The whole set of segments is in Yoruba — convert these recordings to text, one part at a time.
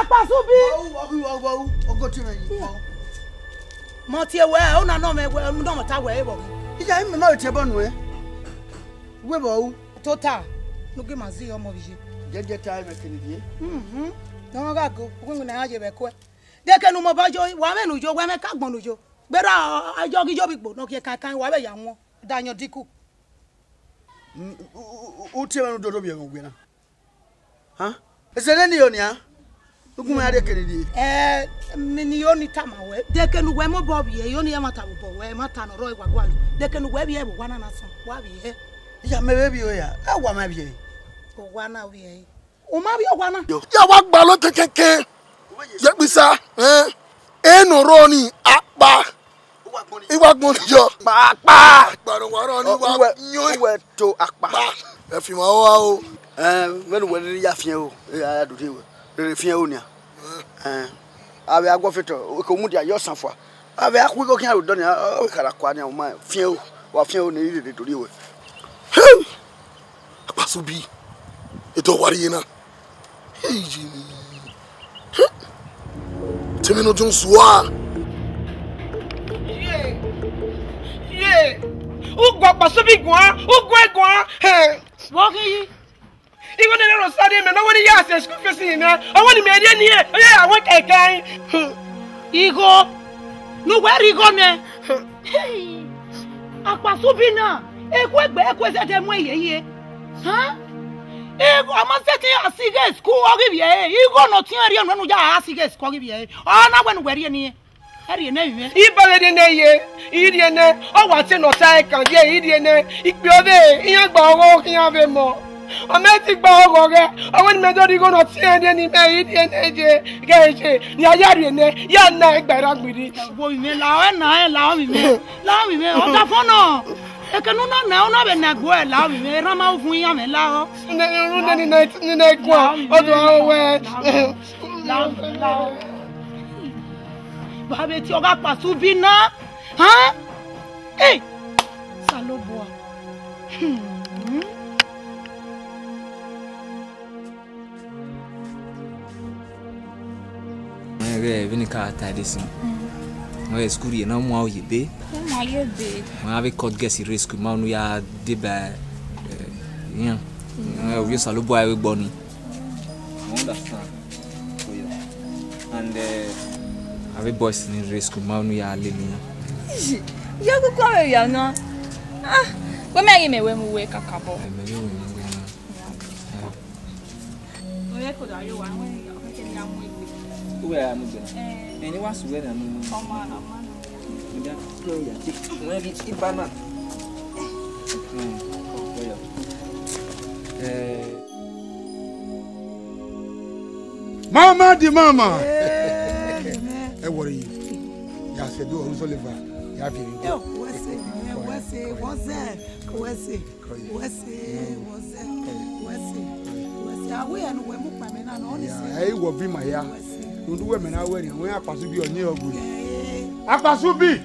AKPASUBI. Ogo ti me. Mo ti ewe o na no me we no mo ta we bo. Ija mi ma ti bonu e. We bo Total. No ge ma zi omo bije. jeje time kini die. No ga go. Ogun na aje be ko. De ke nu mo bajo wa me nu jo wa me ka gbon nu jo. Gbera ajo gi jo bi gbo no ki kan wa be ya won. Da yan diku. O ti me no dodo bi en gbe na. Ha? Ese ni yo ni ha? Ogun ma de kini die. Mi ni yo ni tama we. De ke nu we mo bo bi e yo ni e mata bo we mata no ro igwagwa lu. De ke nu we bi e bo wa na so. Wa bi e. Ya me be bi o ya. E wa ma bi e. O wa na wi e. O ma bi o wa na. Ya wa gba lo kekeke. Ye bisa no ro ni apa. Iwa gbon yo. Pa. Gbaro wa ro ni wa nyo. We to akpa. E fi ma wa o. Me no we ya fie o. Ya do te we. Re fie o ni a. Abe agwo fito ko mu dia yo sanfo. Abe akwo ko kan do ni o kara kwa ni o ma fie o. Wa fie o ni ri tori we. AKPASUBI. Edo wari na. Temino Joneswa. Yeah. Who got AKPASUBI gwan? Who gwan? Hey. Wo ke yi. Even the little study man, nobody has school fees in there. I want to be here. Yeah, I want a guy. Igo. No where Igo me. Hey. AKPASUBI na. Ekwe se te mo yeye. Ha? Ego amasete asige school ogibi e. Igo no tin ri anu ja asige school ogibi e. O na gwe no gwere ni. Eri na wi. Ibale de ne ye. Iri ne. O wa se no sai kan je iri ne. Ipe obe iyan gba owo kiyan be mo. O me ti gba owo re. O ni me do ri go no tin de ni me iri ne je. Ge ni aya ri ne. Ya na egbera gbiri. Wo mi la o na e la o mi me. La mi me o ta fono. E ke nu na o be na gbo e la mi me ran ma fun yan me la o. Ni na kwa. O do we. La. Babe ti o ga AKPASUBI na. Ha? Eh. Salobo. Vini ka this no school ye na mo ye be mo ave code guess risk ma no ya de ba yan we salobo I we gboni understand for you and ave boys ni risk ma no ya le ni ya ko kwa ya no we me mu we kakabo we ko da yo wa we ke ni amu we are moving. And was where I'm Mama di mama. Eh worry. Ya se do so leva. Ya fi. We and we mu pa me na no ni se. Eh wo bi ma ya. Don't do women are wearing when AKPASUBI on your good. AKPASUBI!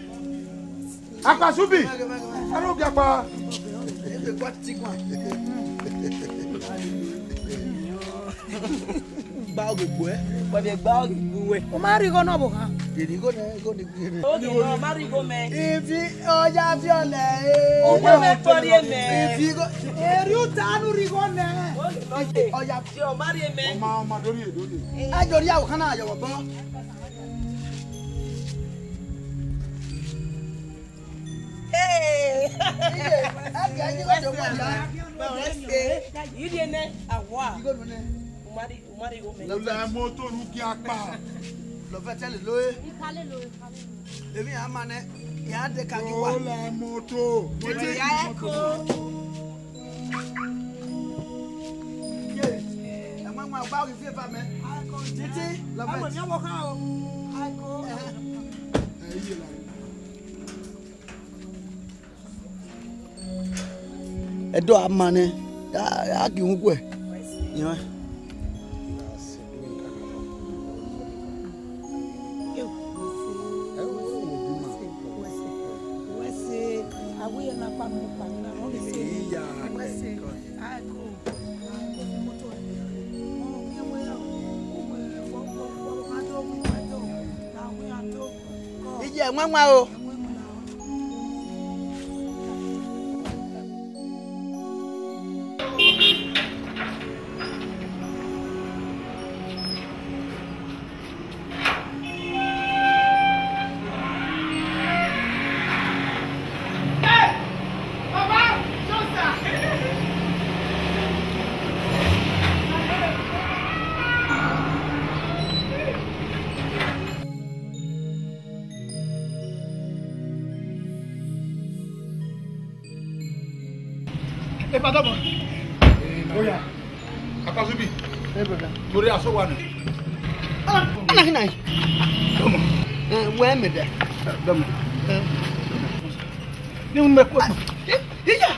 AKPASUBI! I don't get pa. Bag boy. But the bag boy. O ma ri go no bo ha. Did you go there? Go the. Okay, no, marry go me. If you oja fiole. O me tori me. If you go. Eri ta nu ri go ne. Oja Yo marry me. Mama dori. ajori ya kana ya wo bo. Hey. Aga ni go do mo ya. You dey ne awa. You go do ne. Umari go me. La moto nu ki apa. Lo fe tele loe. Ikale lo. Ebi amane ya de ka ki wa. La moto. Titi ya ko. Mama ba ki fe fa me. Titi lo fe. Amo wo kan o. Aiko. Edo amane ya ki hu ko e. Yo. Yeah, mama. Padà bọ̀. Oya. Akasubi. Brother. Torí aso wa ni. Ana kina yi. Come on. Where me there? Come. Ni me ko. Iya.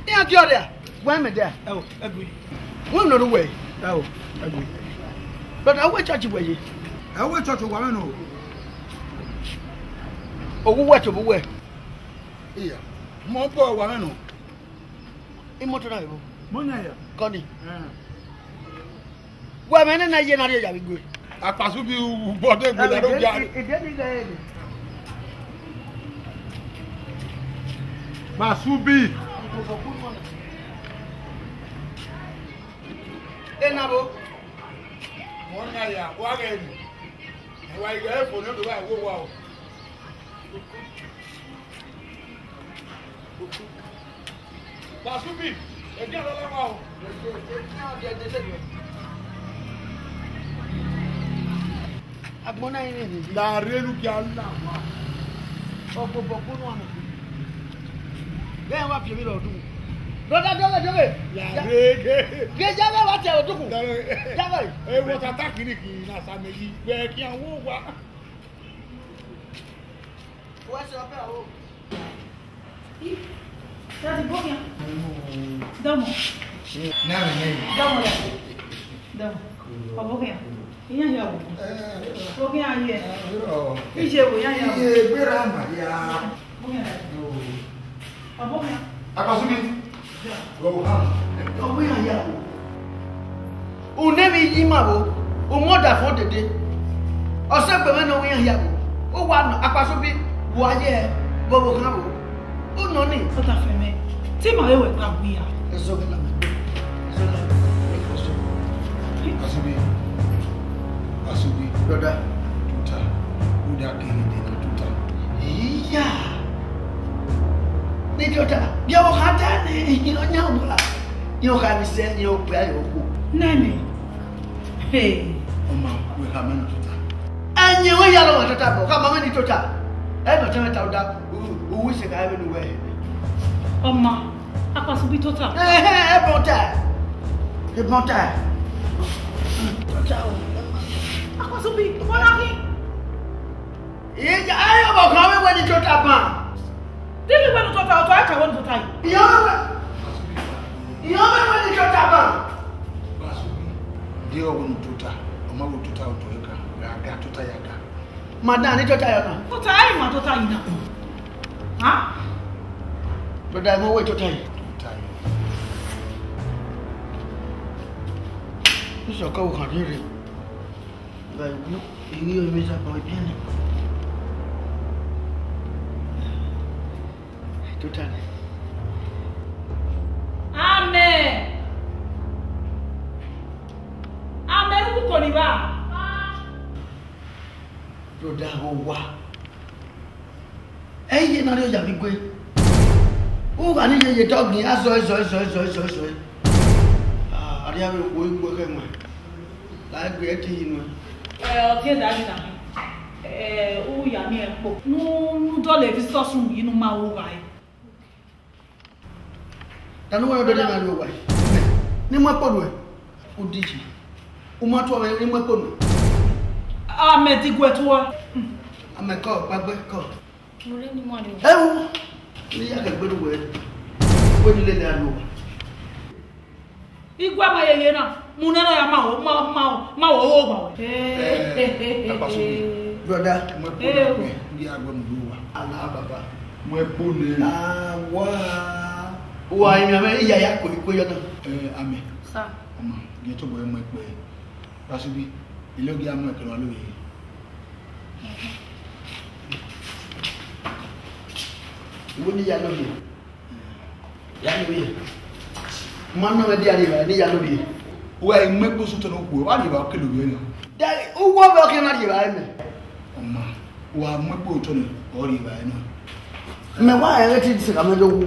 Iya ti ore. Where me there? Oh, agree. We no the way. Oh, agree. But I wait church way. I wait church wa no. Owo wa to bo we. Iya. Mo bo wa no. Imoto na yo. Monya ya. Koni. Wa me na ye na re ya bi gbe. Akpasubi bode gbe la ro ja. Ide ni ga e. Masubi. Enabo. Monya ya, wa ga ni. Wa ga e fo no do ba wo wa o. Masubi, e di ala wa o. Agbona yin ni. La relu ki ala wa. Ogbogbò kunu anu. Bẹ́ẹ̀ wá fi mi lọ dùn. Brother Jobe. La rege. Ge jabe wa te odukun. Jabe. E wo tata kiri ki na sa meji. Be ki awon wa. Wa se ope awo. That's bom ya. Damo. Na me. Damo ya. Damo. Obo ya. Iya ya wo. Obo ya ye. Ije wo ya ya. Ye gbera Maria. Obo ya. Akasubi. Go ha. Obo ya ya. O ne mi yi ma wo. O moda fo dede. O se gbe me no wi ya wo. O wa no Akpasubi wo aye bobo kan wo. O no ni. O ta fe me. Ti ma we pa wi ya. Eso que la me. Akasubi. Akasubi. Brother. Tuta. Uda kiri de na tuta. Iya. Ni tota. Bi o kata ni ino nya obola. Yo ka mi se yo pe ayo ku. Nani. Hey. Oma, we ha me tuta. Anye we ya lo tota bo. Ka mama ni tota. E no teme ta oda. O wi se ka be no we. Oma. Akpasubi total. Eh, bon temps. Le bon temps. Ciao. Akpasubi, wala ki. Iya, ayo bo kan we ni tota pa. Dili we no total, to aka we no total. Iyo we ni tota pa. Akasubi. Dio wo no tuta. Oma wo tuta o to eka. Ga tuta ya ga. Madam ni tota yo na. Total ai ma total ina. Ha? Brother, mo we tota yi. Isso acabou com a gente. Vai, eu me sabor bem. Total. Amen. Amen ku ko ni ba? Brother, o wa. Ye na le ja mi gbe. O ga ni ye dog ni aso. Ari ave wo igbo ke mo. La gbe ti inu. O ti da ni na. O ya mi epo. Nu do le visitor sun yi nu ma wo wa yi. Tanu wo do na lo wa yi. Ni mo po do e. O diji. O ma to we ni mo po no. Amen ti gwe to wa. Ame ko gbagbe ko. Mo re ni mo ni. Ewu. Ni ya ke gbe do we. Wo ni le le anu. Igwa ma yeye na. Mu na ya ma wo wo gba we. Akpasubi. Brother, Mo po na ndi agba mu wa. ala baba. Mo po le. Ah, wa imi ame iya ya ko yo na. Ame. Sa. Oma, ge to boy mo pe. Akasubi. Ilogi amu e kan lo ye. Woni ya no bi. Ya no bi. Man no di ari ba ni ya no bi. Wa mmepo so to no ku. Wa di ba kelo bi na. Dai uwo ba ke na di ba me. Oma. Wa mmepo to no o ri ba na. Me wa ya ti se ka me do ku.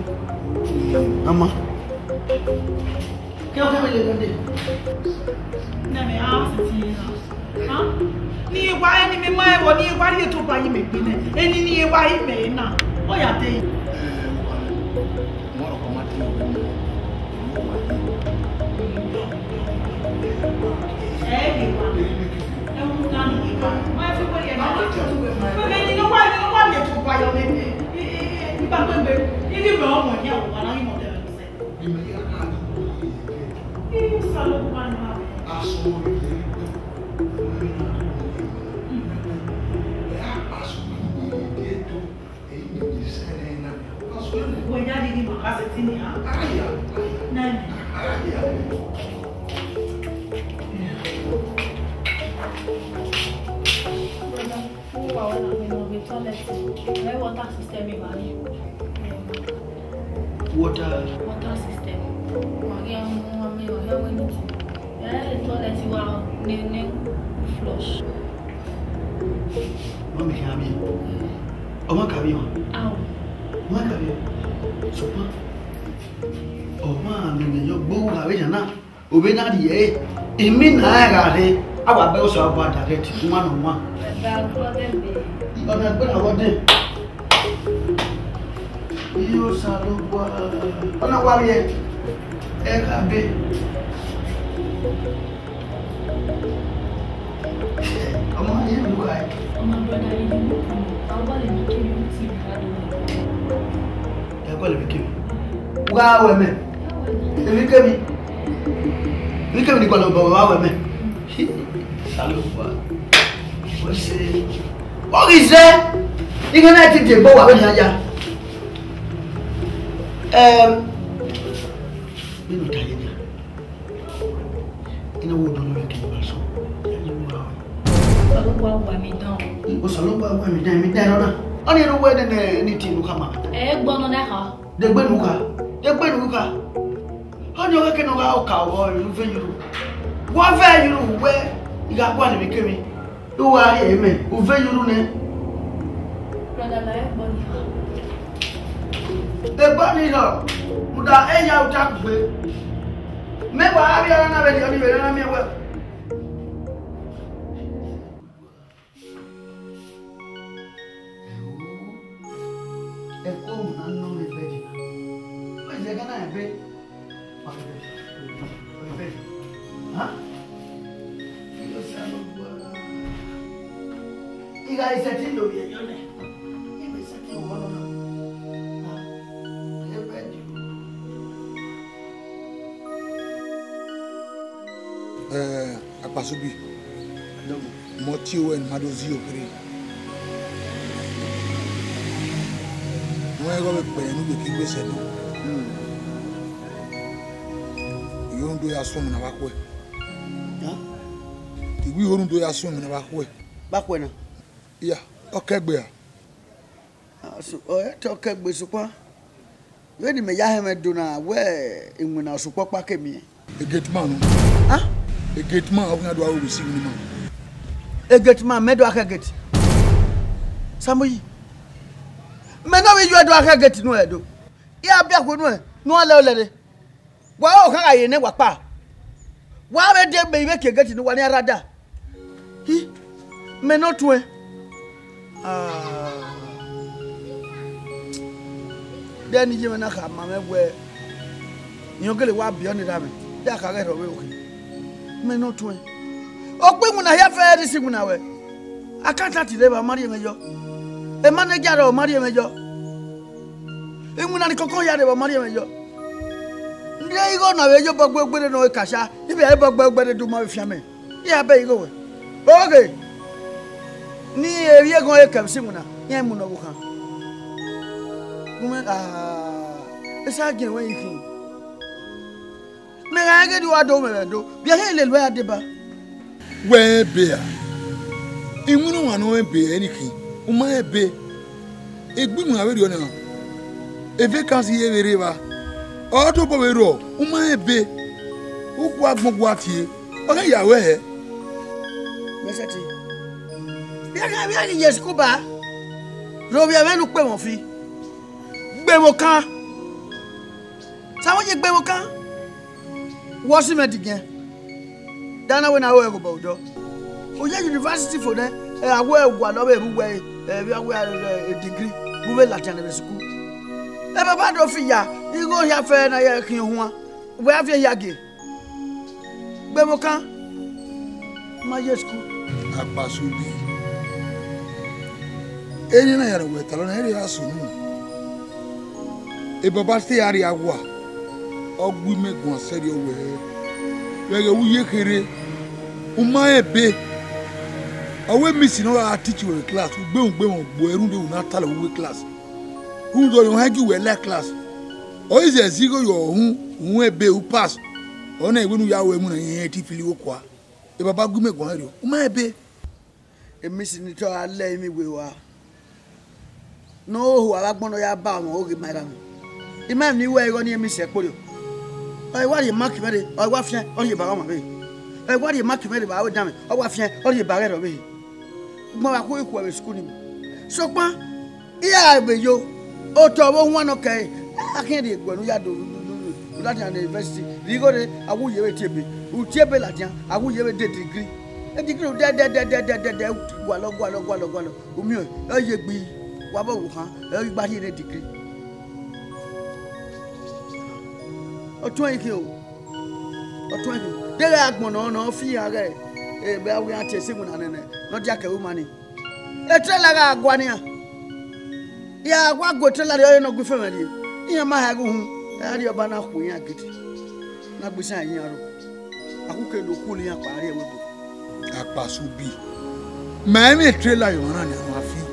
Ama. Ke o ke me le ngade. Na me a se ti na. Ha? Ni wa eni me mai wo ni wa ri to ba yi me gbe ne. Eni ni wa yi me na. O ya te. Mo ro ko ma ti. Water system water system. Toilet flush. Mami kami. Oma kami o. Aw. Oma kami. Sopa. Oma no yo bo ga we na. Obe na di e. Imi na ga de. Awa be o so aba direct. Uma no ma. Ba ko de be. Ona gbe na wode. Iyo salo kwa. Ona wa ye. E ka be. Ama ye luka e. Ama brother you do. Awa le mi ke you ti ga do. E ko le mi ke. Wa we me. E mi ke mi. Mi ke mi ni ko lo bo wa we me. Salo kwa. Wo se. O ki se. Ni kana ti de bo wa we nya ya. Minu ta yenya. Ina wo do no ke ba so. Wa mi dan. O salo wa mi dan na. Oni ro we de ni ti nu kama. Gbono na ha. De gbe nu ka. Oni o ke no ga o ka o ru fe yuru. Wo fe yuru we iga kwa ni mi kemi. Do wa ye me. O fe yuru ne. Brother la gboni. Ebani no muda eya utakugbe meba abi ara na be ni be na mi we e ko na no me be ji o je ga na be ha yo salo gwa iga iseti ndo bi yo ne ibe seti o wono na AKPASUBI Motio and Madozio Pre. No, I go back when you keep listening. You don't do your swim in a back way. We won't do your swim in a back way. Back when? Yeah, okay, bear. So, okay, with super. When you may have do now, where in when I support back me. A gate man. Huh? A gate man, I'm not going to see him. A gate man, made I get. Somebody. Menawe you do aka get no edo. Ya bia ko no ala olere. Wa o kan aye ne wapa. Wa be de be be ke get no wani arada. Hi. Me no to e. Den yi me na ka ma me gwe. Nyogele wa bia ni da me. Ya ka get owe oke. Me no to e. Okpe mu na ya fe ri simu na we. Akanta ti le ba mari mejo. E manager o mari mejo. E mu na ni kokon ya de ba mari mejo. Nde igo na we jo gbogbo gbere no kasha. Ibe e gbogbo gbere du ma fi ame. Ya be igo we. Okay. Ni eri egon e kam simu na. Ya mu no bu kan. Kuma esa gin we yikin. Me ga ge di wa do me do. Bia he le lo ya de ba. Where bear? In one no be anything. Uma be. A good one already on. A vacancy here, Auto Povero, Umabe, who walk Mogwati, or Yahweh. Messati. Yes, Cuba. Robia Venu Pemofi. Bemoka. Someone you Bemoka? What's the matter again? Dana when I work about though. We have university for that. I wear one of everywhere. We are a degree. We will Latin school. Ever bad of ya. You go here fair and I can one. Where have you yagi? Bemoka? My yes school. AKPASUBI. Any night with an area soon. A babasti area wa. Or we make one said your way. Where we hear Umae be. Away missing our teacher in class. We don't do not tell a class. Who don't hang you well class? Or is there zero your who be who pass? Only when you are women and Tifiliqua. A baba go make one. Umae be. A missing it all lay me we were. No, who are going to have bound or give my ram. The man knew where you're going to miss a polio. I want you mark ready, or what on your barama bay. I want you mark ready by our damn, or what on your barret away. More quick while schooling. So, yeah, be you. Oh, to one okay. I can't eat when we are doing that at the university. You got it, I will hear a tip. Who table at you, I will hear a degree. A degree of that, Wallo, Umio, oh, you be. Everybody in a degree. Or 20 or 20. There are no fear. We are chasing one another, not Jacka money. A trailer guania. Yeah, what go tell her no good family. In my hagum, I had your banner who are getting. Not beside you. I who can do cooling up AKPASUBI. Mammy trailer you run my feet.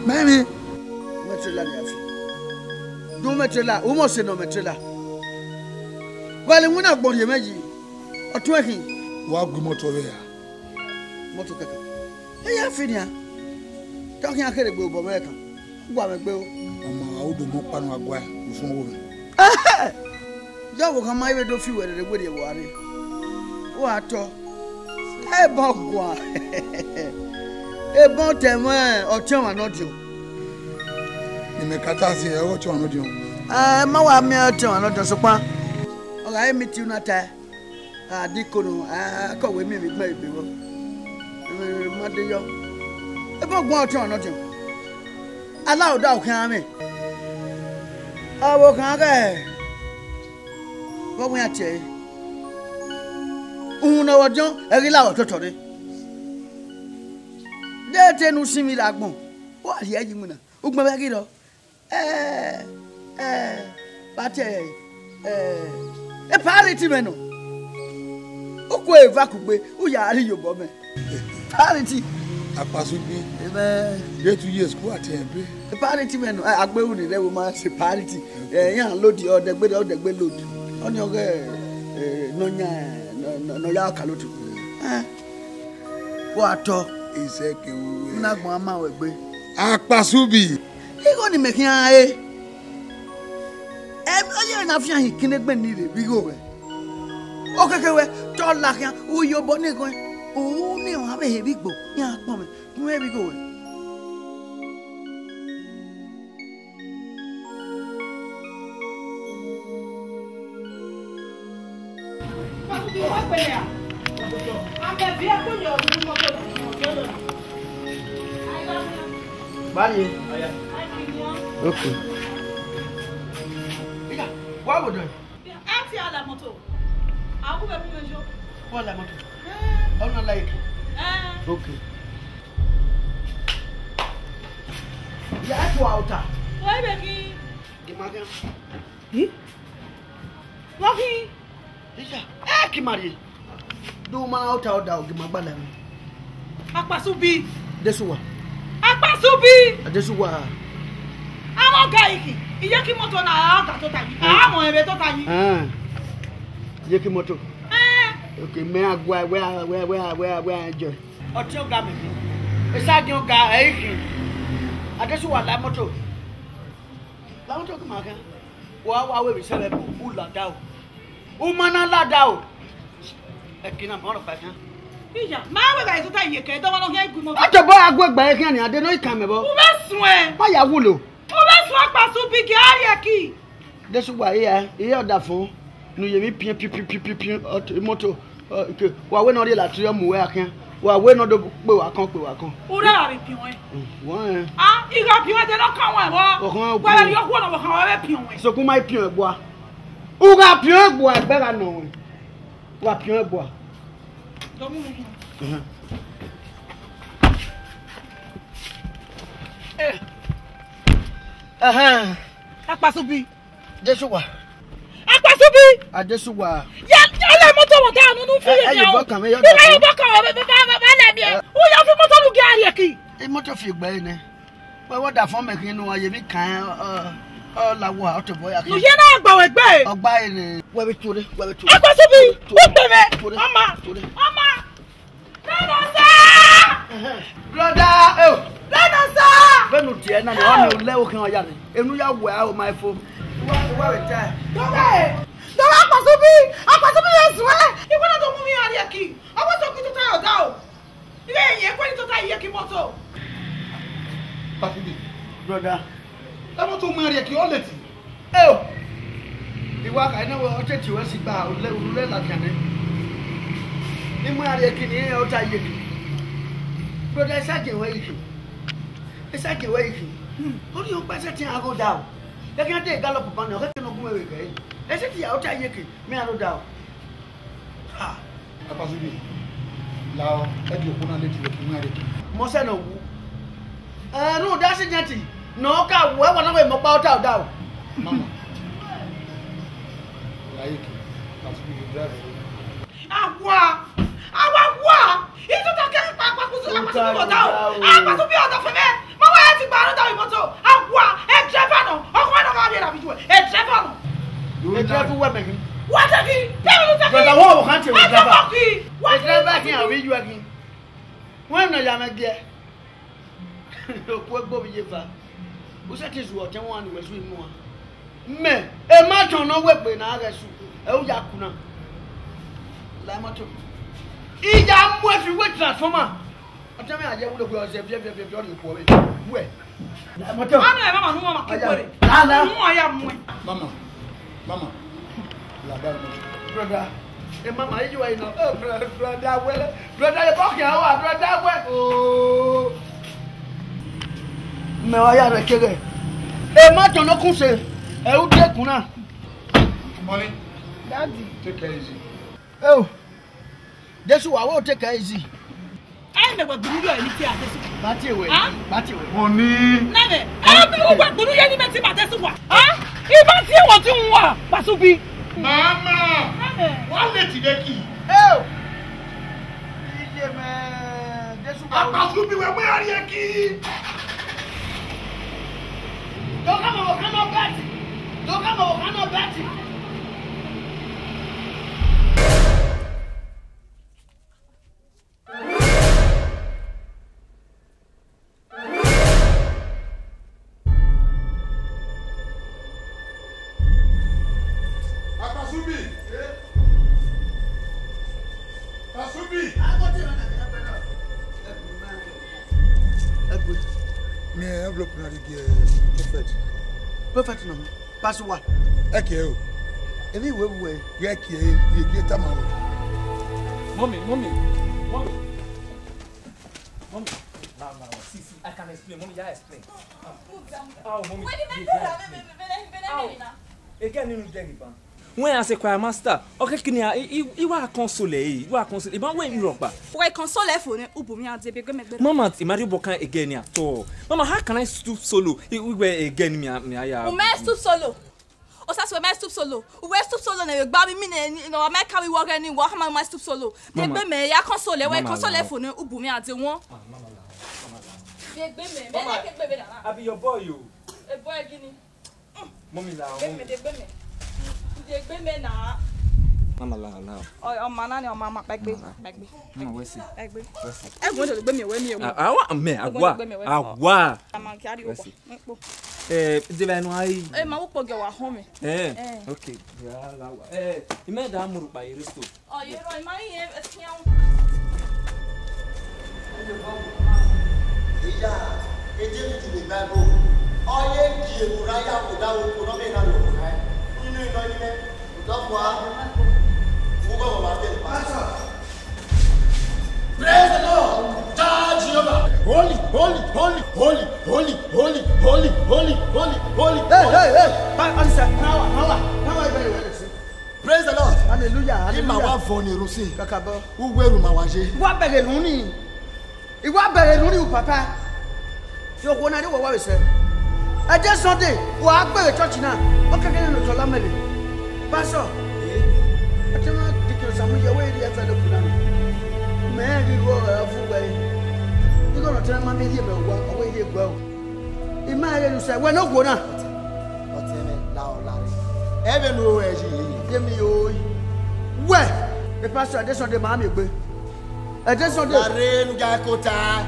Mammy, Metrela, no Metrela, almost no Metrela. Well, when I bought your magic or 20, walk the motor there. Motor. Hey, I feel ya. Talking a credible Bobeca. What a bill. I would do more pan of why with some woman. Ah! That will come my way to feel whether the way you worry. What? Hey, Bob. A bon témoin or chum not you. You make a task here, what you want to do? My mere chum, not just a pan. Or I meet you not a decono. I call with me with my people. Mother, you. A bon one chum, not you. Allow thou can. I will come again. What we are saying? Uno or John, a real totally. There no see me like one. What are you doing? Ugmagido. But a parity meno. Ukwe vacuum, who are you, Bobby? Parity. AKPASUBI. 2 years, quite a parity meno. I go with the woman, say parity. Young load or the bed of the bed load. On your no yakalutu. What? Is a not mamma will be AKPASUBI. He going to make him a enough young he can't be needed. We go away. Okay, tall like him. Oh, your bonnet going. Oh, no, have a heavy book. Yeah, come where we go. Bali. Okay. What would I? Auntie à la moto. Ah, vous avez un jour. What la moto? Oh, not like. Okay. Yeah, to outer. Why, baby? The market. Lucky. Eh, Kimari. Do my outer dog, my banner. AKPASUBI. This one. AKPASUBI. This one. I'm okay. Iyeki moto na aka to tayi. Ah, mo ebe to tayi. Iyeki moto. Okay, me agwa where enjoy. Ojo ga me. Esa gi ga eiki. Adesu wa la moto. La won to ko ma kan. Wa we bi se be bu la da o. O mana la da o. E kina mo ro pa kan. Iya, ma we ba isuta iyeke do won he gumo. O to bo agbegba e kan ni ade no ikan me bo. O be sun e. Ma ya wulo. O be sun Akpasubi ki ari ki. Desu wa ye oda fun. Nu ye mi pin moto. Wa we no re la tri mu we akan. Wa we no do pe wa kan. O ra bi pin won. Won. Ah, iga pin won de no kan won bo. Wa le yo ku no bo kan wa be pin won. So kun mai pin egbo. O ga pin egbo agbera no won. Wa pin egbo. Do mu mu. Akpasubi. Desuwa. Akpasubi. Adesuwa. Ya le moto wo da nu fi le o. Bokan me yo. Ila bokan o be le bi. O ya fi moto lu ga ari ki. E moto fi gba ni. Wo da fon me kin nu wa ye bi kan lawo a to boya ki. Nu ye na agba we gbe. Ogba ere. We be ture. Akpasubi. O gbe me. Mama. Nana sa. Brother, oh. Nana sa. Benu tie na o ne le o kan o ya ni. Enu ya wo a o my phone. Wa we tie. Don't Akpasubi yes we. Iwo na do mu mi ari ki. Owo so ki to ta oda o. Ile yen ko ni to ta iye ki moto. Akpasubi. Brother. La mo to mu ari ki o leti. Oh. Iwa ka na wo tete we si gba o le la kan ni. Ni mu ari ki ni o ta iye ki. Brother saje we iki. Saje we iki. O ni o pa se tin ago da o. Le kan de gallop pa na o ke no gun we ke. Ese ti ya o ta iye ki me aro da o. Ha. Akpasubi. La e di okuna leti we ki mu ari ki. Mo se no wu. No da se jati. No ka wo wa na we mo pa o ta o da o. Mama. La yiki. Akpasubi drive. Agwa. Itu ta ke Akpasubi o da o. Akpasubi o da fe me. Mo wa ti gba ro da moto. Agwa e driver no. Okwa no ga bi na bi ju. E driver no. E driver we me kin. What again? Tell me Brother, wo kan te we driver. What driver kin a we ju again. Wọ́n na ya me ge. Ko gbo bi ye fa. O se ti zu o te won ni we su imu wa. Me, e ma ton no we pe na ga su. E o ya ku na. La moto. Ija mu e fi we transformer. O te me aje wo le o se fie o ni po we. We. La moto. Ano e mama nu mama ki pere. La. Nu aya mu. Mama. La ba mo. Brother. E mama yi wa ina. Oh brother well. Brother e talk ya wa brother well. Oh. Me wa ya re kere. E ma ton no kun se. E u de kun na. Money. Daddy. Take care easy. Oh. Desu wa wo take easy. Ai me gba gburu yo ni ti adesu. Bati ewe. Money. Nane. Ah me gba gburu yo ni me ti adesu wa. Ah? Iba ti won ti nwa Akpasubi. Mama. Wa leti de ki. Oh. Ije me. Desu wa. Akpasubi we mu ari ki. Don't come over, cannot bet. Akpasubi. Me envelope na the Prophet no. Pasuwa. Eke o. Ebi we. Ye ki ye get am. Mommy. Now, see, I can explain. Mommy, yeah, explain. Oh, mommy. Again, you don't when I say choir master, okay, can you are console? You are console. But when you rock, why console for ne ubumi ade be me. Mama, imagine bokan again ya. To, Mama, how can I stoop solo? We were again me aya. O me stoop solo. O sa so me stoop solo. O we stoop solo na gba mi no America we work any work ma stoop solo. De be me ya console, we console for ne ubumi ade won. Mama. De be me like be be na. I be your boy you. E boy gini. Mommy la. De be me na. Mama la. O mana ni o mama bagbe. Mama we see. Bagbe. E go do gbe me we mi. Awa me agwa. Mama ki ari o. Divano aí. Mas o pogeu a home. Ok. E me dá muro para ir isto. Olha, mas assim é Já, eu tive que me dar bom. Olha que o raia o dá o nome na rua. Praise the Lord. Charge Jehovah. Holy, holy, holy, holy, holy, holy, holy, holy, holy, holy. Hey. Now I very well. Praise the Lord. Hallelujah. Ima wa foni rusi. Kakabo. Uweru mawaje. Wa bere luni. Iwa bere luni u papa. Yo ko na de wo wa we se. I just Sunday. Wa bere church na. O keke no to lamele. Pastor. I tell you dikio samu ye we dey after the plan. Man, you go a full way. You're going to tell me here about away here go. Imagine you say, we're not going to. Now, Larry. Everywhere she give me your where the pastor at this on the mammy. At this on the rain, Gakota.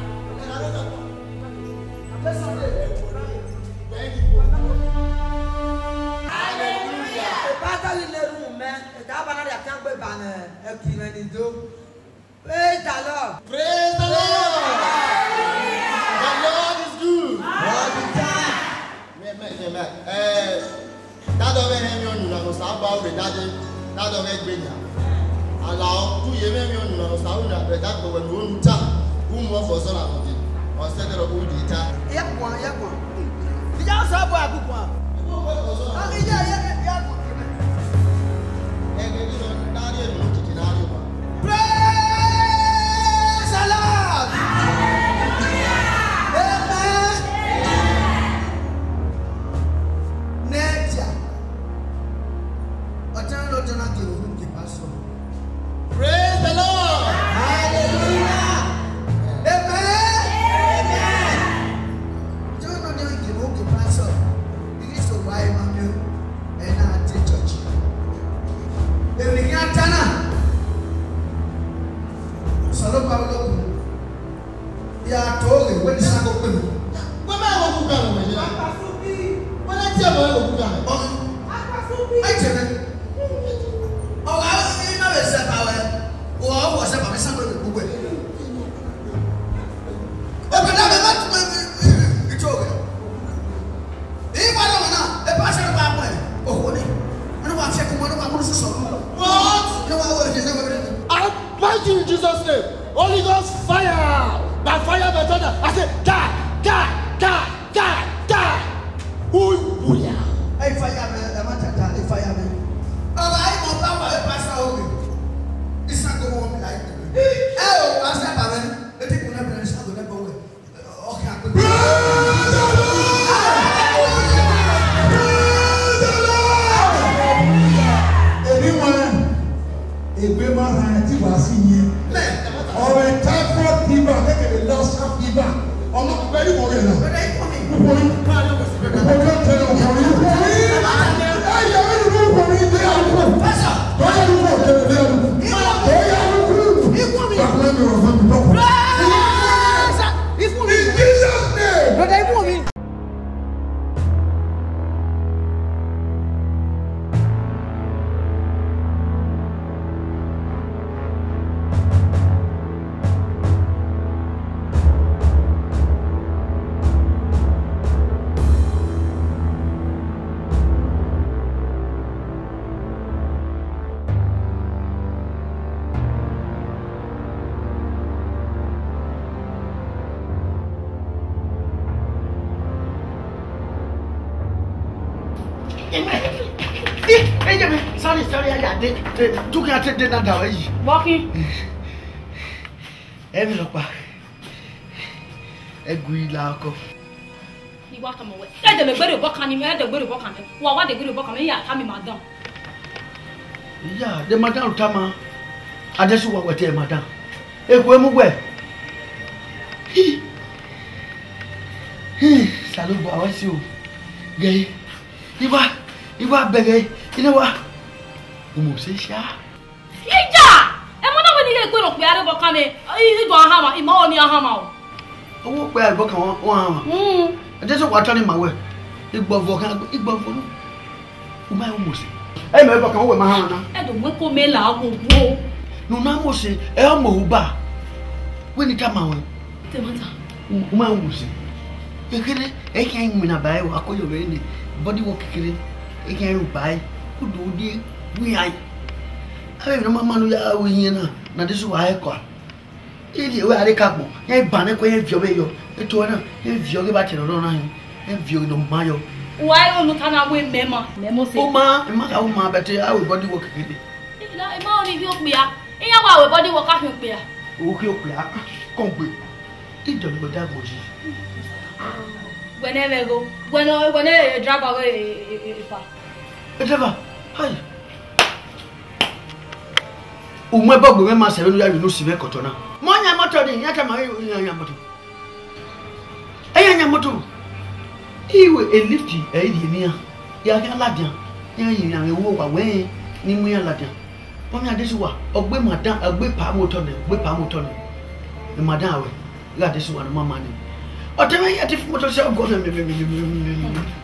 Hallelujah. The pastor in the room, man. The Tabanada can't be banner. Everything do. Praise the Lord. Praise the Lord. The Lord is good. All the time. That of any on Nosayaba Street, that of a great allow 2 years on Nosayaba, but that when one time, whom was for Sola or set of good data. Yakwa. The Yasaba Bukwa. Praise the Lord. Hallelujah. Amen. Don't know the book of pastor. It is to buy my milk and I teach church. Every Tana. Salo Pablo. Ya told when is not open. When I want to go, AKPASUBI. When I tell you to go, AKPASUBI. I tell you. Oh, I never said power. Oh, was about somebody who went. Open up a lot. It's over. If I don't know, the passion of our way. Oh, what? I don't want to check one of our muscles. What? No, I bind you in Jesus' name. Holy Ghost fire. By fire, by thunder. I said, die. Who? Hey, fireman. I'm not a fireman. Oh, I want to pass over. It's not going on like that. Oh, I said, Baron, the people never understand the number. Okay, anyone, a woman and a Tiwasi, or a typhoid fever, make a loss of fever, or not very well. But I sorry, I did. Took out the dinner. Walking. Envelope. A green larko. You walk him away. I don't know where to walk on him. I don't know where to walk on him. What they go to walk on me? Yeah, tell me, madam. Yeah, the madam Tama. I just want to tell madam. If we're moving. Salute, I want you. Gay. You are begging. You know what? Umosesha. Ija! E mo na we ni le gbe ro pe are bo kan me. I do hama, I mo ni hama o. Owo pe are bo kan won hama. I just want to my way. Igbo kan Igbo fo. O mai o mo se. E me bo kan wo ma han na. E do mo ko me la wo wo. No na mo se e o mo ba. We ni ka ma won. Te mata. O mai o mo se. E kere e kan mi na bai wa koyo be ni. Body work kere e kan ru bai. Ku do di wi ai. Ayi no mama no ya we yin na de so wa e kwa. Ili we are ka mo. Ye ba ne ko ye vio be yo. E to na ye vio ge ba che no na hin. E vio no ma yo. Why onu kana we memo say. O ma ka o ma bete awe body work kere. Ila e ma oni vi opia. Iya wa we body work ahun pe ya. O ki opia. Kon pe. Ido ni go da go ji. Whenever go. When drive away fa. E driver. Hi. O mo ba gbe ma se no ya no si be koto na. Mo nya moto ni ya ta ma nya moto. Nya moto. Iwe e lifti e di ni ya ga ladian. Ya yin ya ewo wa we ni mu ya ladian. O mi ade si wa ogbe madam ogbe pa moto ni, ogbe pa moto ni. E madam awe. Ya ade si wa no mama ni. O te me ya ti moto se go me.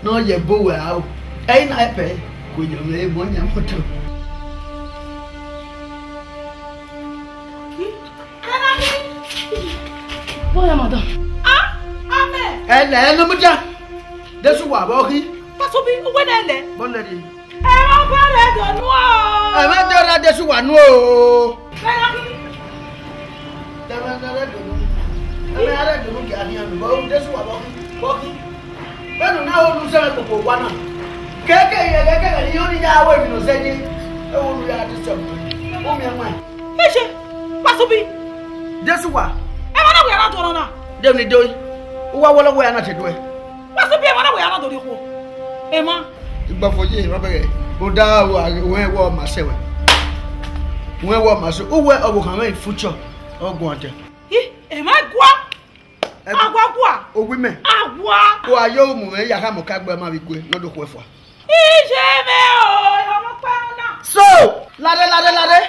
No ye bo wa o. E na e pe ko yo me mo nya moto. Boya madam. Ah, amen. Ele no muja. Desu wa bo ki. Pasubi uwe na ele. Bo le di. E ma pare do nu o. E ma do ra desu wa nu o. Ara do ki ani anu bo desu wa bo ki. Benu na o nu se ko wa na. Keke ni yo ni ya we mi no se ni. E wo nu ya di so. O mi ama. Eje. Pasubi. Desu wa. E ma na we ara do na. Dem ni do. Wa wolo we na te do e. Pasubi e ma na we ara do ri ko. E ma. Igba foje ro bere. O da wo ma se we. We wo ma so. O we obo kan we future. Ogun ate. E ma gwa. Agwa. Ogwi me. Agwa. O ayo mu me ya ka mo ka gbe ma bi gwe no do ko efo. Ije me o, e mo pa na. So, lade.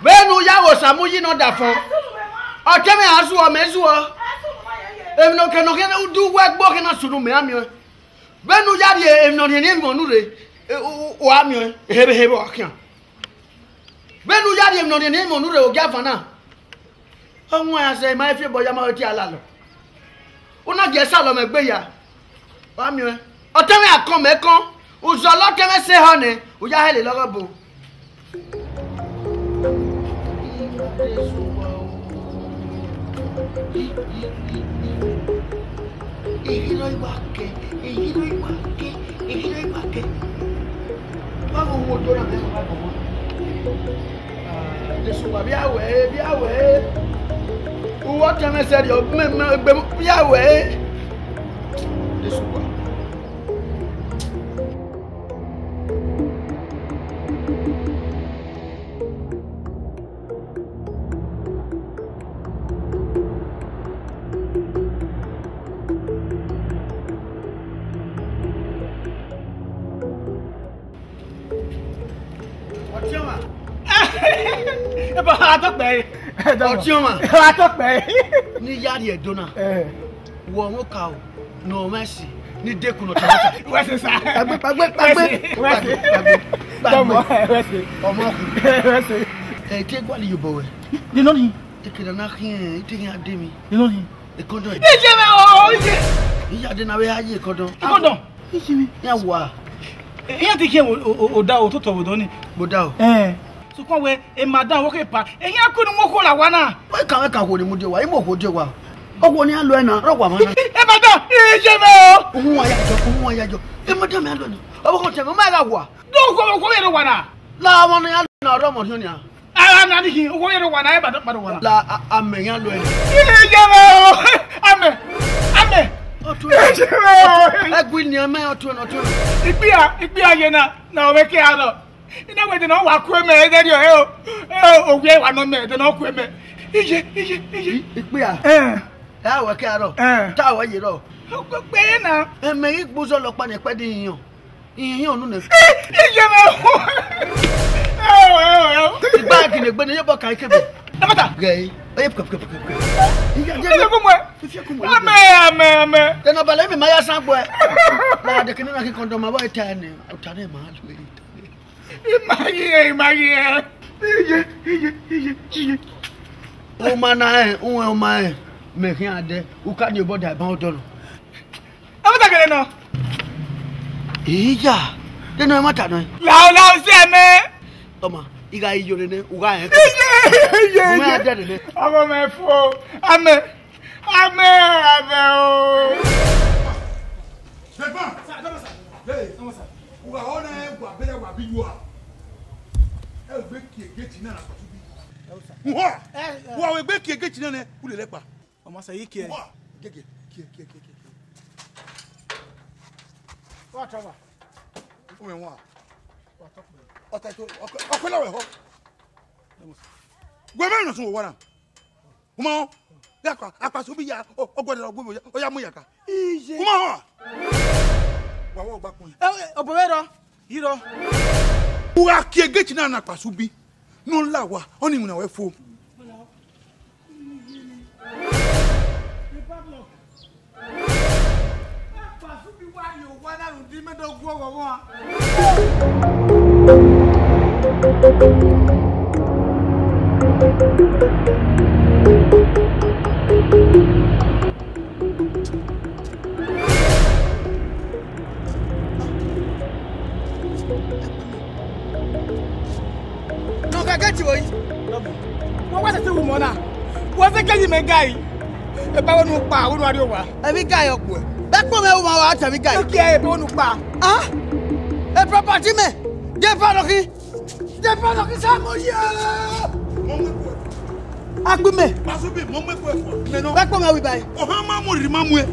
Benu ya wo samu yi no da fon. O te me asu o mezu o. Em no ke du we gbo ke na sunu me ami o. Benu ya de em no ni mo nu re. O ami o, hebe o kian. Benu ya de em no ni mo nu re o ga fana. Onwo ya se ma fi boya ma o ti ala lo. Una je sa lo me gbe ya. Ami o. O te me akon me kan. O zo lo te me se hone. O ya hele lo bo. Ehiro ibake. Báwo wo tó na me ma bo. Jesu wa bi awe. Uwo te me se ri o me gbe bi awe. Jesu wa. Ni yari edona. Wo won ka o. No mercy. Ni deku no tamata. Wese sa. Agbe. Wese. Omo ku. Wese. Ke gwali yo bowe. You know him. Ekira na hin, iti ade mi. You know him. Ekodo. Ije me o, ije. Iya de na we aye ekodo. Ikodo. Ije mi. Ya wa. Eyan ti ke o da o to to bodo ni. Boda o. So kon we e madam wo ke pa. Eyan ku ni mo ko la wa na. We ka ko ni mu de wa, imo ko de wa. Owo ni alo na, ro wa ma na. E madam, ije me o. Ohun ayajo. E madam alo ni. Owo ko te mo ma ga wa. Do ko le wa na. La mo ni alo na ro mo ni ni a. Ara na ni ki o ko le wa na e madam wa na. La ameyan lo e. Ije me o. Ame. Otu. Egwi ni ame otu. Ipi aye na o we ke aro. Ina we de na wa ku me e de o. O we wa no me de na ku me. Ije. Ipi a. Ya we ke aro. Ta we yi ro. O pe na. Eme igbo so lo pa ni pe di yiyan. Yiyan onu ne. Ije me o. Igba ki le gbe ni yo bo kan kebe. Amata. Gei. Oye pka. Ile kumwe. Ame. Tena bale mi maya san boy. La de kinina ki kondo ma boy tane. Utane ma lu. Imagine. O mana o ma me hin ade. U ka ni boda ban odoro. Amata kele no. Iya. Tena mata no. La se me. Toma. Iga iyo ne uga en. Mo ade ne. Omo me fo. Ame o. Sepa. Hey, comment ça? Uga ona e gwa bele gwa biwa. E gbe ki geti na AKPASUBI. Wa we gbe ki geti na ne u le lepa. Omo sa yi ki. Gege. Ki. Wa trawa. O me wa. Ota to okola we ho. Gwe me no so wo na. Uma Dako AKPASUBI ya ogbodoro ogbo o ya mu yaka. Ije. Uma ho. Wa wo gba kun. Obowero. Hiro. Uga ki geti na AKPASUBI. No la wa, oni mu na we fo. AKPASUBI wa yo wa na run di me do gwo wo. No ka geti wo yi. Wo wa se ti wu mo na. Wo se keji me guy. E ba wonu pa, wonu ari o wa. E bi guy opo. Be po me wo ma wa ta bi guy. O ki e be wonu pa. Ah? E property me. De fa lo ki sa mo ya. Agbime. AKPASUBI mo me ko e fo. Me no. Be po me wi bai. O ha ma mo ri ma mu e.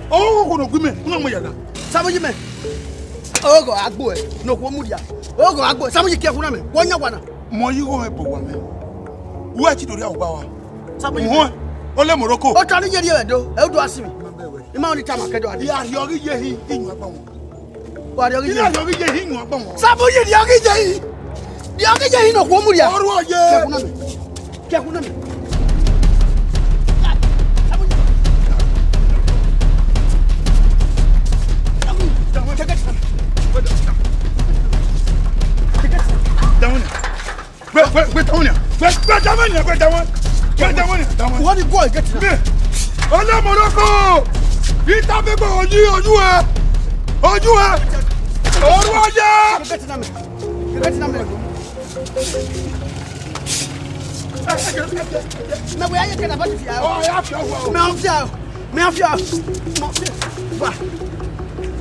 O ko no gbime, no mo yada. Samoji me. Ogo agbo e. No ko mu dia. Ogo agbo. Samoji ke funa me. Wo nya wana. Mo yi go me bo wa me. Wo ti dori awuba wa. Samoji. Mo o le Morocco. O tani je die edo. E do asimi. Ima oni tama kedo ade. Ya yori ye hi inu agba won. Wa de ogi Ya yori ye hi inu agba won. Samoji di ogi je yi. Di ogi je yi no ko mu dia. Oru oye. Ke funa me. What the boy get now? Ole Morocco! Ita bebo oju ẹ. Oru oye. Get na me. Get na me. Me we aye kena bati fia. Oh, ya fi owo. Me afia. Wa.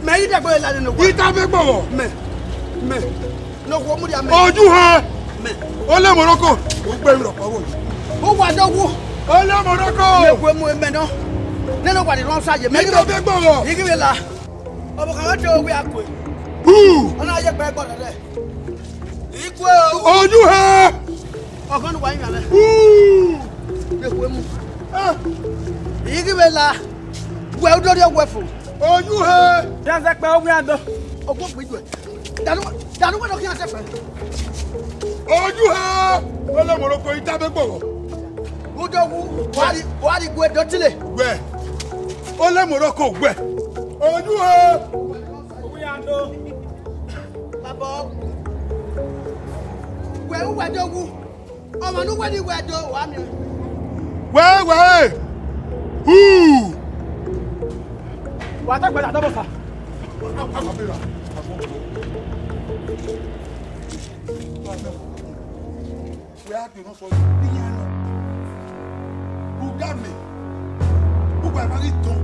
Me yi dagbo la ni no. Ita bebo wo. Me. No ko mu dia me. Oju ẹ. Me. Ole Morocco. O gbe mi ro pa wo. O wa dogu. Ole Morocco. Me ko mu me no. Neno kwa di ron saje. Me Ita bebo wo. Igi me la. Obo kan de owe akwe. Ona aye pe gbo de. Ikwe o. Oju ẹ. Okan wa yin ale. Me ko mu. Igi me la. We o do de wefo. Oju ẹ. Dan se pe ogun ando. Ogbo gbeju e. Danu we do ki ase pe. Oju ẹ. Ole Morocco ita bebo wo. Udogu wari gwe dotile. Gbe. Ole Morocco gbe. Oju ẹ. Ogun ando. Baba. We dogu. Omo nu we ni we do wa mi. We. Wa ta gbe la do sa. We have to know for you. Who got me? Who got my little?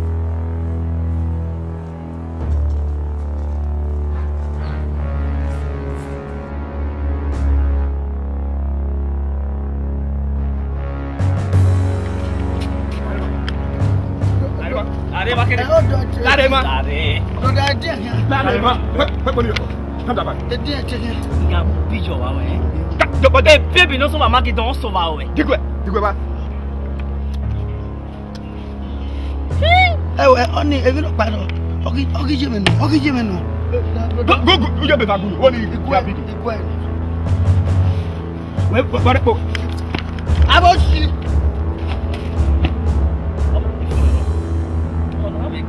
But they baby no so mama ki don so va we. Digwe ba. Oni evi no pa no. Ogi je me no. Go you be bagu. Oni ya bi. We bare po. Aboshi.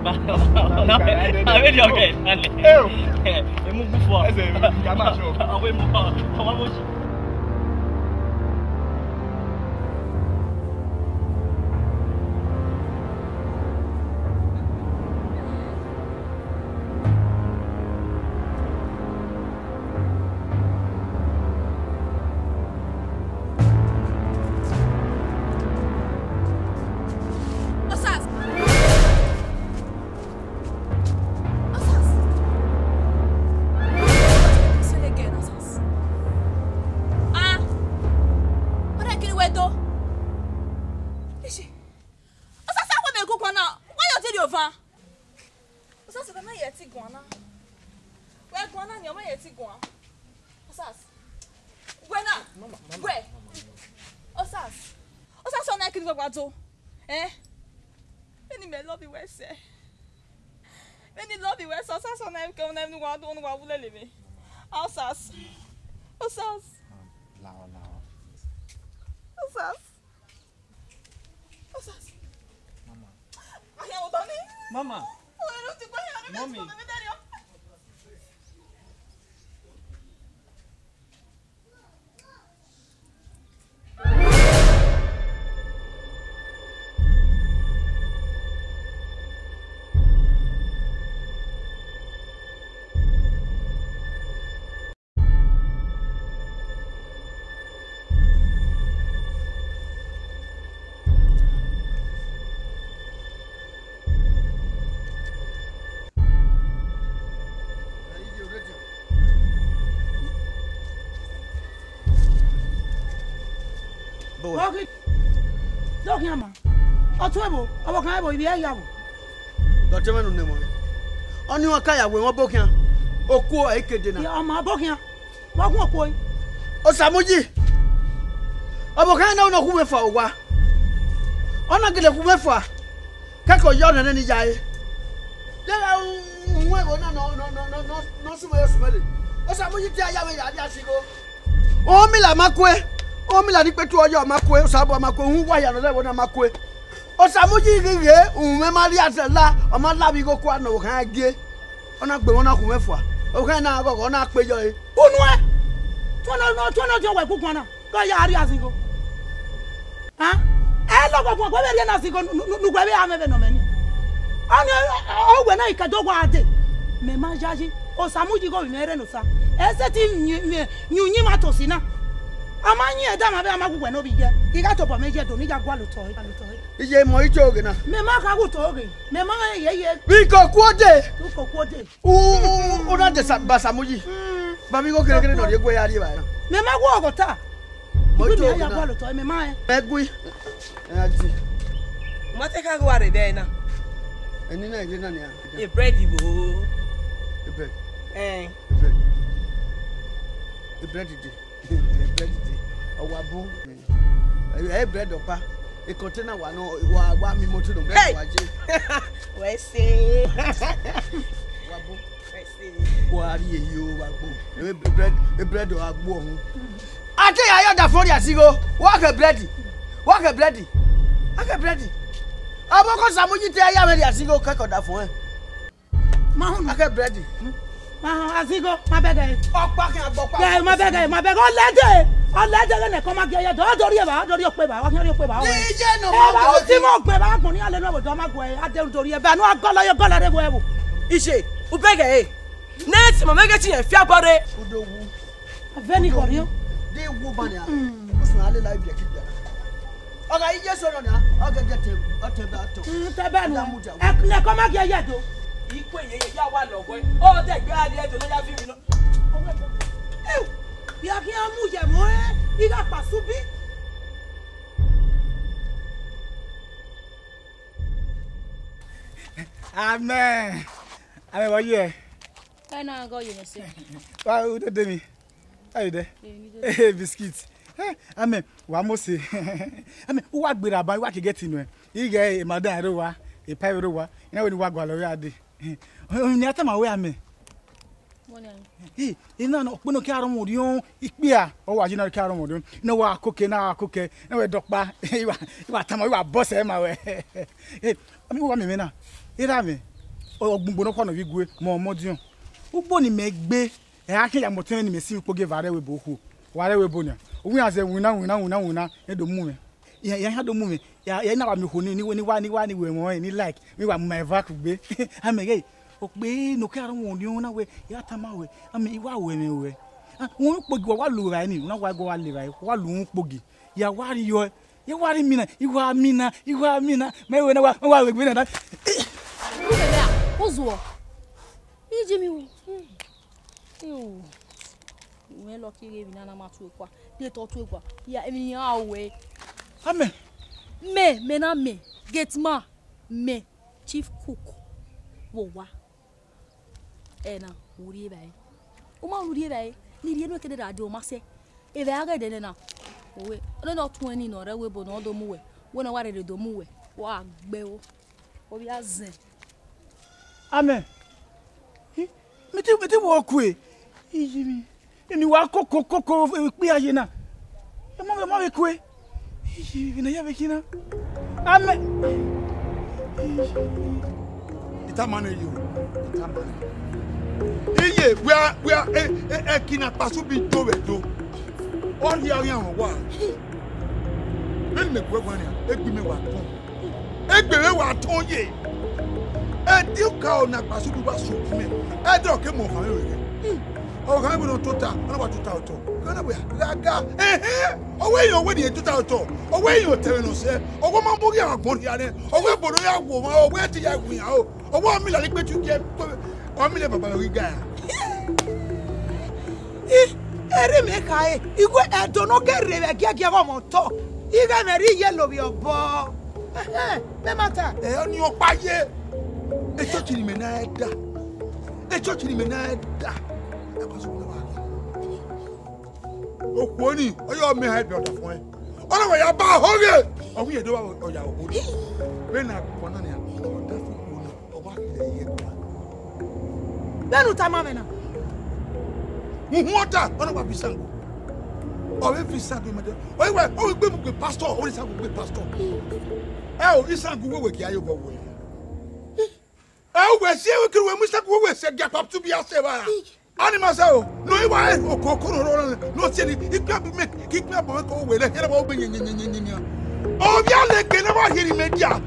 Already okay. Eh, move before. Away more. Mama. Mommy. Yama. Otwebo, abokan ebo ibi e yawo. Doctor manu nemo. Oni won kaya we won bokian. Oku e kede na. Ya ma bokian. Wa gun oku yi. O samuji. Abokan na no ku mefa owa. Ona gele ku mefa. Kako yo na ni jaye. Lela nwe go na no sumo yo sumele. O samuji ti aya we ya dia sigo. O mi la makwe. O mi la di petu oyo makwe, o sabo makwe, hu wa ya no le wona makwe. O samuji gige, me mari atela, o ma labi go kwa no kan ge. Ona gbe wona ku mefua. O kan na go na pejo e. Unu e. Tuona jo we ku kwa na. Ko ya ari asigo. Ha? E lo go be ri na asigo nu gbe be amebe no meni. Ani o we na ikadogo ade. Me ma jaji. O samuji go mere no sa. Ese ti nyunyi matosi na. Amanyi eda ma be amagugwe no bi je. Iga to po meje do ni ja gwa lo to. Iye mo ito oge na. Me ma ka go to oge. Me ma ye. Bi ko kuode. Ko kuode. O na de basamuji. Ba mi go kere no de gwe ya ri ba. Me ma go ogota. Mo ito oge na. Ya gwa lo to me ma e. Me gui. Ati. Mo te ka go are there na. Eni na ije na ni a. E bread bo. E bread. Eh. E bread di. Owabu bread opa e container wa no wa mi moto no bread wa je we say wabu we say wa ri eyi o wa gbo bread o agbo ohun ate ayo da for ya sigo wa ke bread aboko samuji te aya me ya sigo ke ko da fun e ma hun ake bread ma asigo ma bega e opa ke agbopa ya ma bega Olede ne ko ma ge ye do dori e ba dori ope ba wa kin ri ope ba o ni je no ma o ti mo gbe ba kun ni ale no do ma go e ade dori e ba no agolo yo gola re go e wo ise ubege e next mo mege ti e fi abore odowu aveni korio de wo ba ni a o sun ale la bi e kigba oga ije so no ni a oga je te o te ba to te ba no e ne ko ma ge ye do ipo ye ya wa logo e o de gbe ade do lo ya fi mi no bi aki amu je mo e iga pasubi Amen. Amen, what you? I know go you say. Why would you do me? Are you there? Hey, biscuits. Amen. Wa mo say. Amen. Who wa gbera ba wa ke get inu e. I get madam rowa, e pai rowa. You know when wa gwa lo ya dey. Ni atama we amen. Ina no pono ki aron odi on ipe a o wa jina ki aron odi no wa koke na koke na we dokpa iwa tama iwa boss e ma we ami wa me na ira me ogbugbo no kono vigwe mo modion ugbo ni megbe e akin ya moten ni mesi upoge vare we bohu ware we bonya owu ase wina edo mu me ya ha do mu me ya na ba me honi ni wa ni we mo ni like me wa my vac gbe amege okpe no ka ron won ni na we ya tama we ame iwa we me we won pogi wa lu ra ni na wa go wa le ra wa lu won pogi ya wari yo ya wari mina iwa mina me we na wa we gbe na Ozuo. Ije mi wo. Yo. We lo kire bi na matu kwa. De to to kwa. Ya emi ya we. Amen. Me na me. Gateman. Me. Chief cook. Wo wa. Na uri bai. O ma uri bai. Ni ri no kede da de o ma se. E be aga de na. We. No no 20 no re we bo no do mu we. We na wa re do mu we. Wa gbe o. O bi azen. Amen. Mete wo kwe. Ijimi. Emi wa koko pe aye na. E mo we kwe. Ijimi na ya be kina. Amen. Itamane yo. Itamane. Iye we are kina pasubi to we do. On here yan wa. Beni me kwe kwani a. Egbi me wa ton. Egbe we wa ton ye. Diu ka ona pasubi wa so me e do ke mo fa we o ka me no tota ona wa tota oto kana we laga o we yo we di tota oto o we yo tere no se o wo ma mu ya agbon ya ne o we bodo ya wo ma o we ti ya gun ya o wo mi la ni pe tu ke o mi le baba wi ga ere me kai igwe edo no ge re ge wo mo to iga me ri yellow bi obo me mata oni o paye e church ni menada AKPASUBI wa o ko ni o yo me head brother fún ẹ ona wa ya ba hoge o wi edo wa o ya o be na ko na ni o da fu ko no o wa le ye kwa lenu ta ma me na muota ona wa bisango o we bisango me de o gbe mu gbe pastor o bisango gbe pastor o bisango we ki ayo bo wo we see we can we must we say AKPASUBI ase ba animal say no e wa o kokoro no see ni ikpa bi make ikpa bo ko we le here ba o be nyenyenyenyenyen o bia le ke na ba hiri media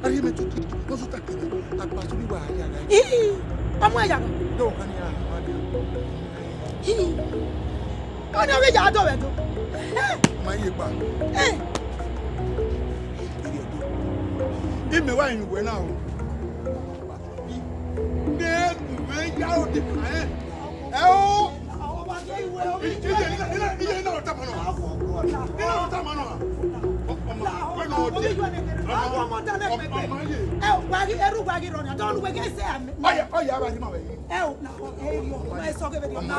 ari me tu no so take AKPASUBI wa ya ga amu ya do kan ya ona we ya do we do ma ye pa ime wa yin we na o Yao de kan o ba je iwe o iye na o ta mo no ina o ta mo no we no de o mo ta le pepe wa gi eru wa gi ron don we ge se am oya ba ji ma we o na o e so ge be na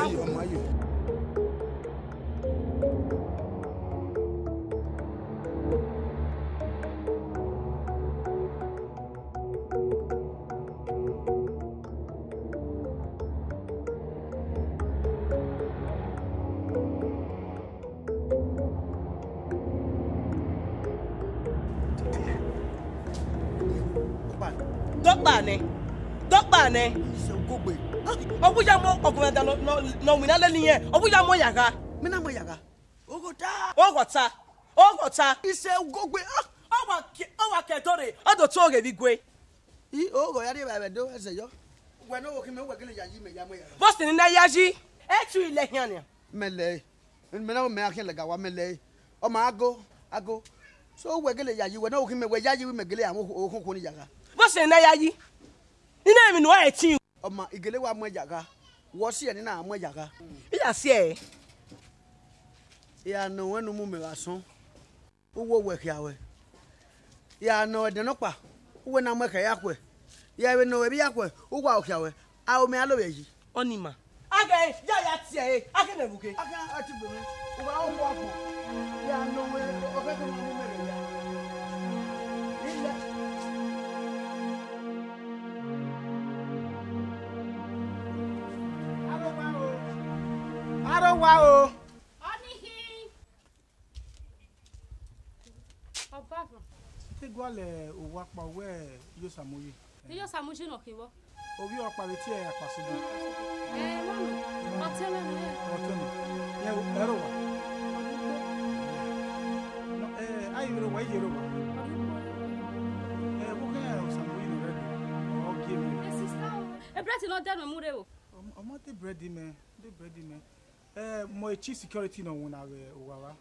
Dokpa ne se gogbe obuja mo ogunada no wina le niyan obuja mo yaga me na mo yaga ogota ise gogbe o wa ketore odo to ge bigwe ogo ya de ba be do ese yo we no wo ki me we gele yaji me ya mo yaga boss ni na yaji e tu ile hian ni mele me na me akin lega wa mele o ma ago so we gele yaji we no wo ki me we yaji we me gele am okun ni yaga boss ni na yaji ni na mi no e tin o ma igele wa mo yaga wo se ni na mo yaga ya se e ya no wenu mu me waso wo we kiawe ya no de no pa wo na mo ka yakwe ya we no we bi yakwe wo kwa kiawe a o me alo yi onima aga ya tie e aga na buke aga ati bo mi wo ba o mo apo ya no we o fe ko mo me ya ile aro wa o Onihi. Obava. Tegwale o wa pa we yo samoye Iyo samuji no kiwo. Obi o pa beti e AKPASUBI. Mama. Atele no e. Otono. Ye erowa. No ayi erowa yerowa. Wo kan o samuji no ready. O give me. Sister, e bread no dey no mure o. Omo the bread me. Mo chief security no wona we owawa.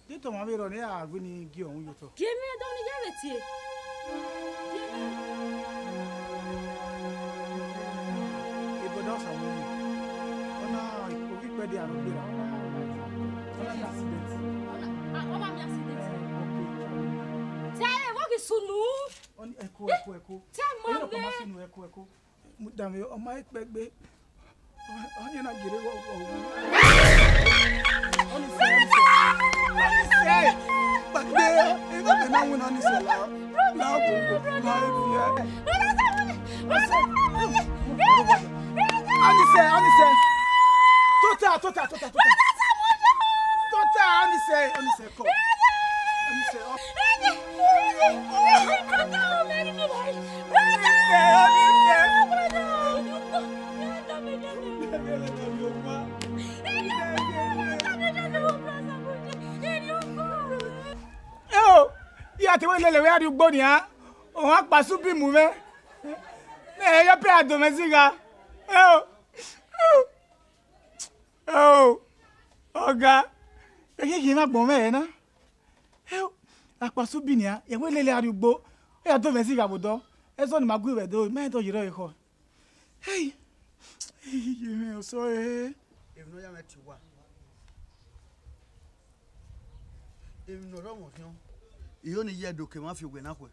Dito ma biro ne agbe ni gi ohun yoto. Give me don ni yare tie. Ibodo samu. Ona obi pe di anu bira. Ona accident. Ona mi accident. Tell what is sunu? Oni eko. Tell mom. Ona ma sunu eko. Mudame o ma ipegbe. Oni na gire wo. Oni say. Bagbe, e ba na won oni say la. La go la bia. Oni say. Tota. Tota, oni say ko. Oni say. Te wele le we adu gbo ni ha o AKPASUBI mu me na ye pe adomesiga oga e ma gbon me na AKPASUBI ni ha ye wele le adu gbo e adomesiga bodo e so ni magu we do me to yiro e ko hey ye me so e no ya meti wa no ro mo fion iyo ni ye doke ma fi gbe na ko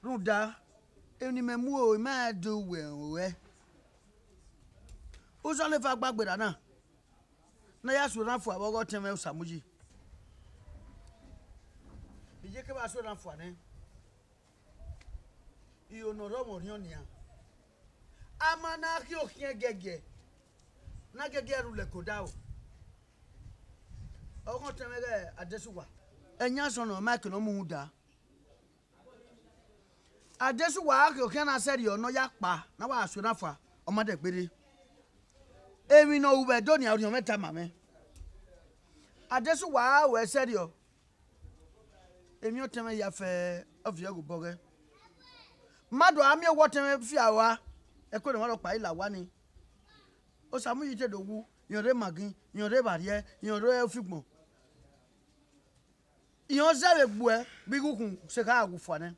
ruda eni memu o ma do we o so le fa gbagbera na ya so ran fu abogo teme samuji bije ke ba so ran fu ane iyo no ro mo rion ni amana ki o kien gege na gege ru le ko da o Ogo temere adesuwa. Enya so no make no mu da. Adesuwa ake okan na seri ono ya pa na wa aso na fa omade gbere. Emi no ube do ni awon meta mame. Adesuwa we seri o. Emi o teme ya fe ofie go boge. Mado ami o teme fi awa. E ko no pa ila wa ni. O samu yite dogu, yore magin, yore barie, yore ofigbon. Yon zave bue bigukun se ka agufane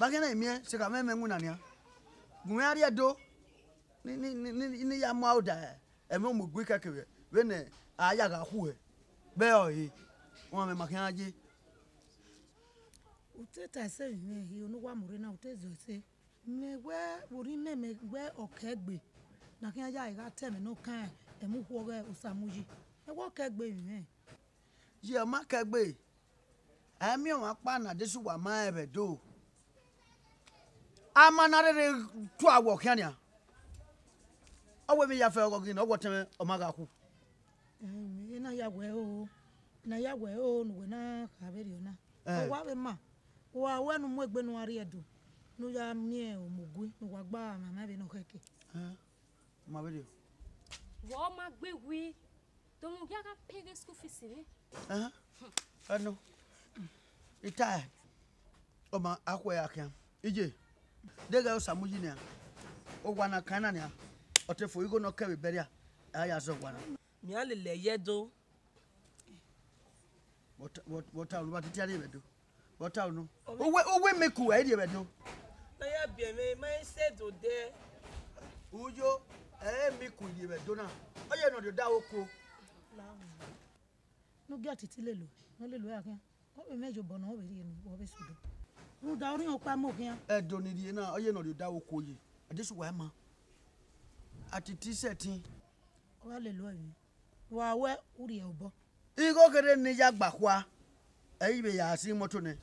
bagena emie se ka meme nguna nia gun ari edo ni ya mauda eme mo gwi kakere we ne aya ga hu e be o yi won me makin aje uteta se mi yi onuwa mure na utezo se me we ori me gbe okegbe na kin aja iga teme no kan emu hu oge osamuji e wo kegbe mi ye ma kegbe ami o pa na desu wa ma ebe do amanare tu awo kiania owe mi ya fe ogo gin owo teme o maga ku na ya we o no we na ka beri ona o wa be ma wa wenu mo egbe no ari edo no ya mi o mogui no wa gba mama be no keke ma beri wo ma gbe wi to mo ya ka pay school fees ni ano ita o ma akwa ya kan ije dega o samuji ni o wana kana ni o te fo igo no kewe beria aya so wana mi alele yedo what all what ti ari bedo what all no o we meku e di bedo na ya bia me my said o de ujo meku di bedo na o ye no de da oko no get it lelo no lelo akin o be mejo bono o be ri ni o be sudo no da orin opa mo kin e do ni ri na o ye no de da oko yi adesu wa ma ati t-shirt o lelo yi wa we uri e obo igo kere ni ya gbakwa e ibe ya si moto ni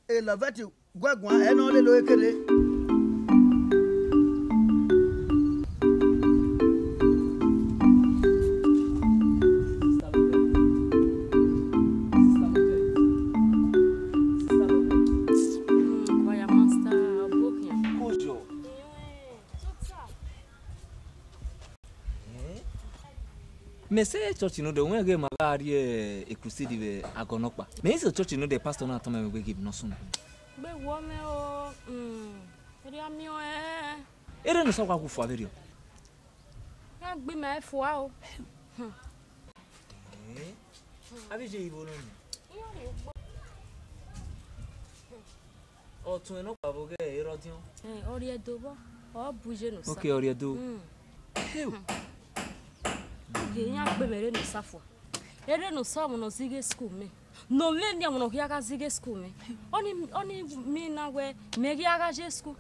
e LOVETH gwagwan e no lelo ekere Me say church no the when get magari e crusade be agonopa. Me say church no the pastor na atoma me give no so. Be wo me o eri ami o Ere no so kwa kufu averio. Na gbe me fo a o. Avije ibo no. O tun eno pa boge ero dion. Ori Edo bo. O buje no sa. Okay, ori Edo. Okay, nya gbe mere no safo. Ere no so mo no zige school me. No le ndi mo no ya ga zige school me. Oni mi na we me ya ga je school.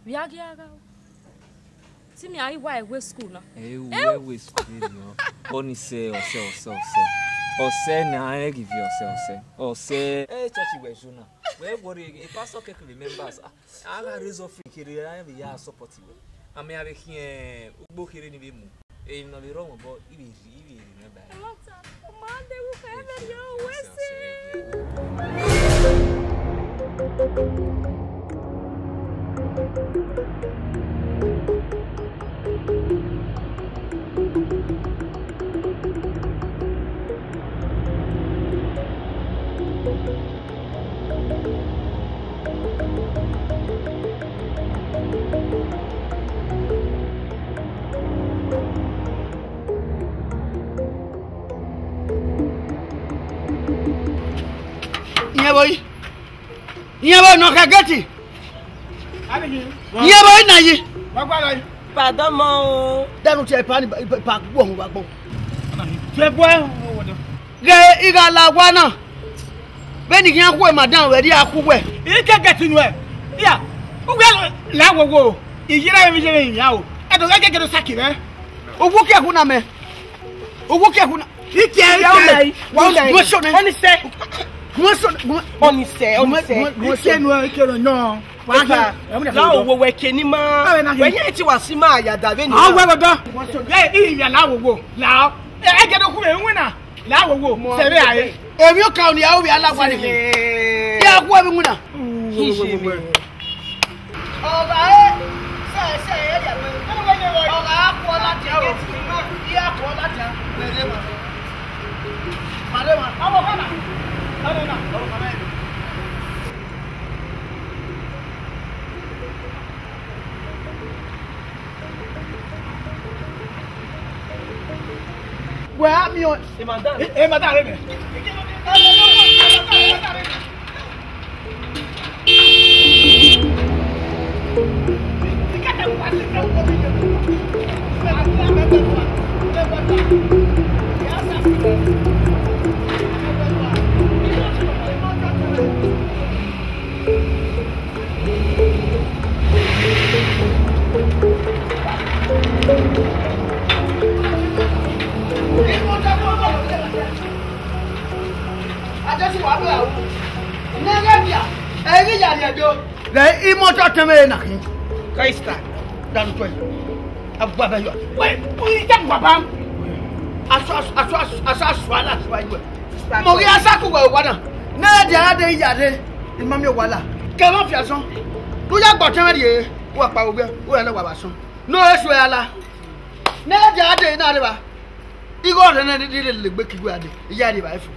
We ya ga. Si mi ai wa we school na. We school no. Oni say o say na I give you o say church we juna. We worry if pastor can remembers. I ga raise of free kiri I be ya support you. Ame ave here ugbo kiri ni be mu. E no be wrong but ibi remember. Man they will have your Nyabo no kagati. Nyabo na yi. Pardon mo. Danu che pa ni pa gbo hun ba gbo. Che bo wo do. Ge iga la wa na. Be ni kian ku e madam we di akuwe. I kagati nu e. Ya. Ugbe la wo. Iyira mi je ya o. E do ga ke do saki re. Ogu ke hu na me. Ogu ke hu na. Ike ya o. Wa o. Oni se. Oni se no ikero no. Waga. La wo we keni ma. We nya ti wasima ya da be ni. Ah we do. Iya la wo. La. E ge do ku e nwina. La wo. Se be aye. Emi o ka oni ya o bi alagwa ni. Ya ku e bi nwina. Oga se e ya me. Oga ku la ti o. Ya ku la ti. Malema. Amo kana. Where am you? Madame. The immortal Temena Kaista than 20. Wait, we can Babam. As Moria Saku, Wada. Nadia, the Mamma Walla. Come off your son. Do you got Tamari? What power? Well, no, son. No, Eswella. Nadia, Nada. You got another little bit of Yadi wife.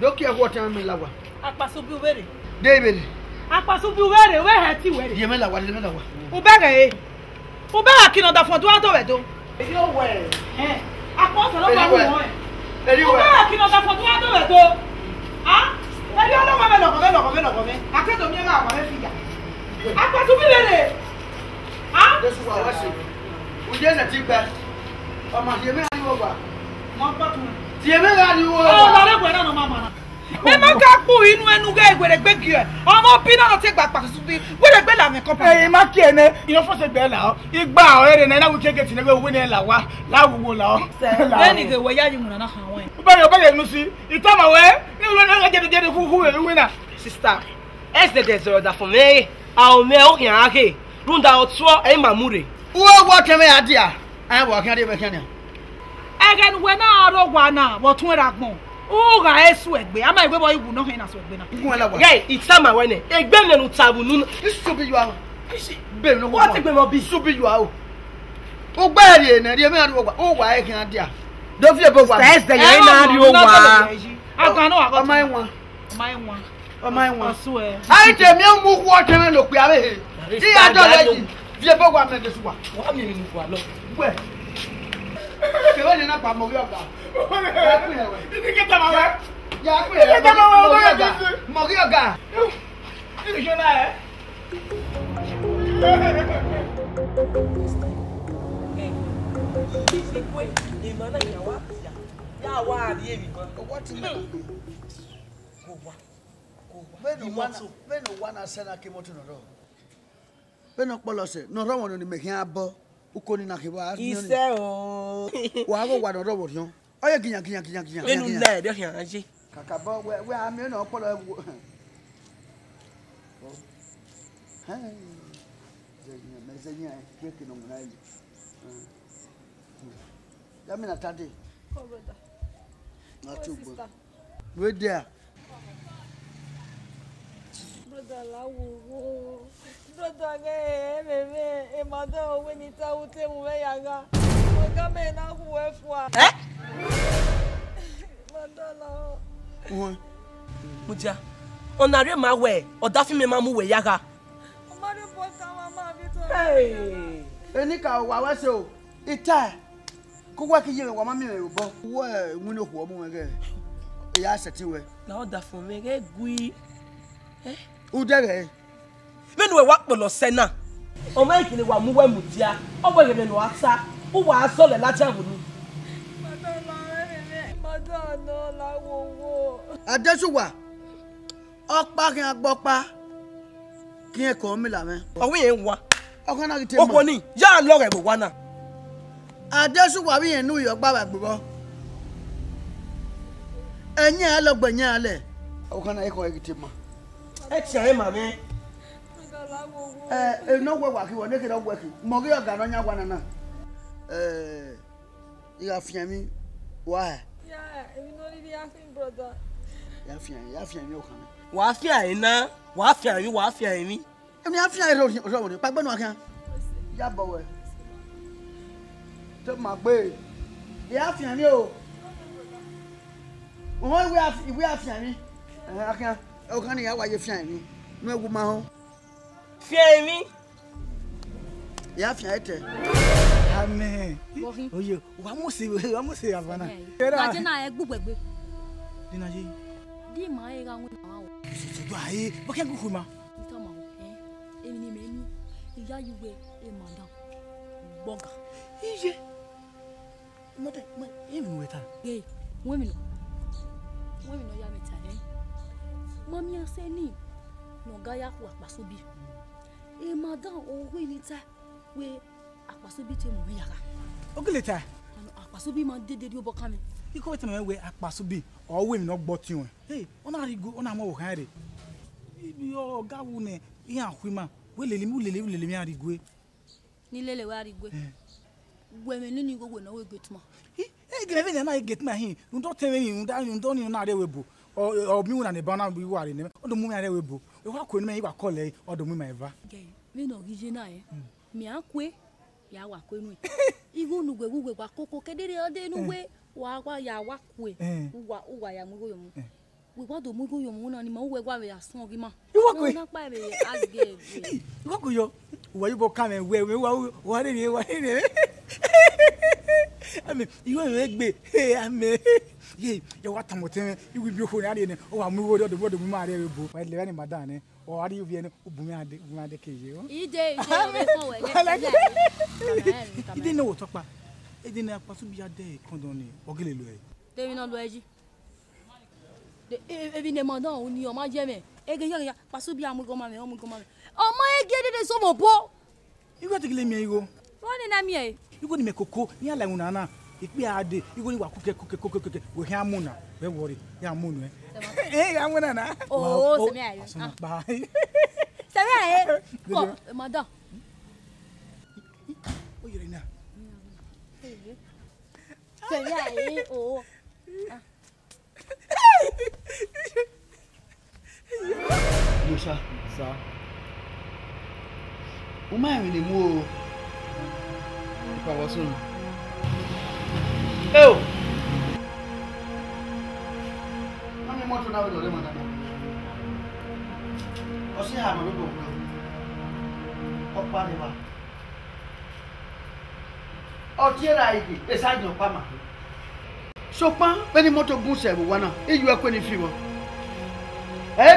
Don't care what time in Lawa. AKPASUBI very. David. AKPASUBI very. Where had he wedding? Yemela, what is the matter? Ubega, Ubega, kino da fontu ato wedo. No way. Akpo lo ba mo. Anyway. Ubega kino da fontu ato wedo. Ah? Eri ono mo me. Akedo mi ma wa me figa. AKPASUBI very. Ah? This is what I say. We just a tigba. Ọmọ Yemi ani wo gba. Mo pa tun. Yemi ani wo. O ba le gbe na no mama. Me ma ka ku inu enu ge egberegbe gi e. Ọmọ bi na no te gba AKPASUBI. We le gbe la me company. Ma ki ene. Ino fo se gbe la o. Igba o ere na wi keke ti ne we ni la wa. La wuwo la o. Leni ge we ya yi muna na han wen. Ba ye nu si. Itama we. Ni wo na je hu e na. Sister, es de desert da for me. Ao me o yan ake. Runda o tuo e mamure. Wo teme adia. I walk here be kan. Again we na ro gwa na wo tun ra gbon. O ga esu egbe. Ama egbe boy ibu no hin na so egbe na. Guy, it's time when egbe me no tabu nu. This should be you are. Be no. What egbe mo bi? Should be you are. O gba ri na ri me adu gba. O wa e kan dia. Do fi e bo gba. Test the yen na ri o wa. Aka no wa. O mai won. Ai te mi mu ku o teme lo pe are. Ti ya do le. Fi e bo gba me de suwa. Wa mi ni ku alo. Gbe. Ke wa ni na pa mo ri oga. Ya ku e we. Ni ke ta ma we. Ya ku e. Mo ri oga. Ni ke na e. Beno wana sena kimoto no. Beno polose no ro wonu ni mehin abo ukoni na kiwa. Ise o. Wa go wa no ro wo yon. Oye ginya. Benu na de hian aje. Kaka bo we ami no polo. Hey. Zenya keke no munai. Yami na tade. Come brother. Na tubo. We there. Brother lawo. Brother me mother when it out te mu me yanga. O ga me na hu efua. Brother lawo. Muja. Onare ma we, odafi me ma mu we yaga. O ma re bo ka mama bi to. Hey. Eni ka wa wa se o. Ita. Ko wa ki ye wa ma mi me bo. Wo mu no ho mo ge. Ya seti we. Na oda fun me ge gui. U dere. Menu we wa polo sena. O ma ikini wa mu we mudia. O bo ye me no asa. O wa aso le lati abunu. Mother no lawo. Adesuwa. Opa kin agbopa. Kin e ko mi la me. Owo yen wa. Okan na ki te mo. Owo ni, ya lo re bo wa na. Adesuwa bi yen nu yo gba ba gbo. Enye alogbenye ale. Okan na e ko e ki te mo. E ti e ma me. No we wa ki won e ke do we ki. Mo ri oga no nya gwa na na. Ya fiami wa. Yeah, you know the asking brother. Ya fiami o kan. Wa fi aina, wa fi mi. Emi afia ro ni pa gbenu akan. Ya bo we. To ma gbe. Ya fiami o. Wọ́n ìwé àfihàn akan o kan ni ya wa ye fian mi no egu ma ho fian mi ya fian ete amen oye wa mo se avana na je na egbugbe dina je di ma e ga won ma o so do aye bo ke gugu ma nta ma o emi ni me ni iya yuwe e madam boga iye mate ma emi weta women no ya meta mami aseni no ga ya ku AKPASUBI e madam o we ni ta we AKPASUBI te mu yaga ogileta AKPASUBI ma dede ri obo kan mi iko wete me we AKPASUBI o we mi no gbo ti won ona rigo ona mo wo kan re ibi o ga wu ne iya ahwima we lele mi arigo ni lele wa arigo we me ni go we no we getma greve na getma hin ndo teme mi ndo ni na re we bu o mi wona ne ba na bi ware ne odo mu mi are we bu e wa ko ni me wa kole odo mu ma eva mi no gije na mi akwe ya wa ko nu igu nugwe kwa koko kedere ode nuwe wa ya wa kwe wa ya mu go yo mu we wa do mu go yo mu na ni ma we gwa we asun ogi ma na pa be asge wa ko yo wa yubo kame we wa re ame iwe we gbe ame ye wa tamoten iwi bi ho na ne o wa mu wo do mu ma re bo wa le ni madam ne o ari obi ne obumi ade keje o ide fo we ide no wo topa ide na AKPASUBI ade kondon ni ogele lo e temi na lo eji de ebi ne madam o ni o ma je me ege ya AKPASUBI amugo ma me o ma ege de so mo bo iwo te gele mi iwo woni na mi e iwo ni me koko ni ala una na ipe ade iwo ni wa kuke we he amuna we worry ya amunu ya amuna na oh se me ayo bye se me ayo ko madam o yere na se me ayo oh Musa sa o ma mi ni mu o Papa soon. Oh. Mami moto na we do le mana. O si ha no do. O pa ni ba. O ti ra igi, e sa jo pa ma. So pa, Benin moto gun se wo na. E yu akwa ni fi mo.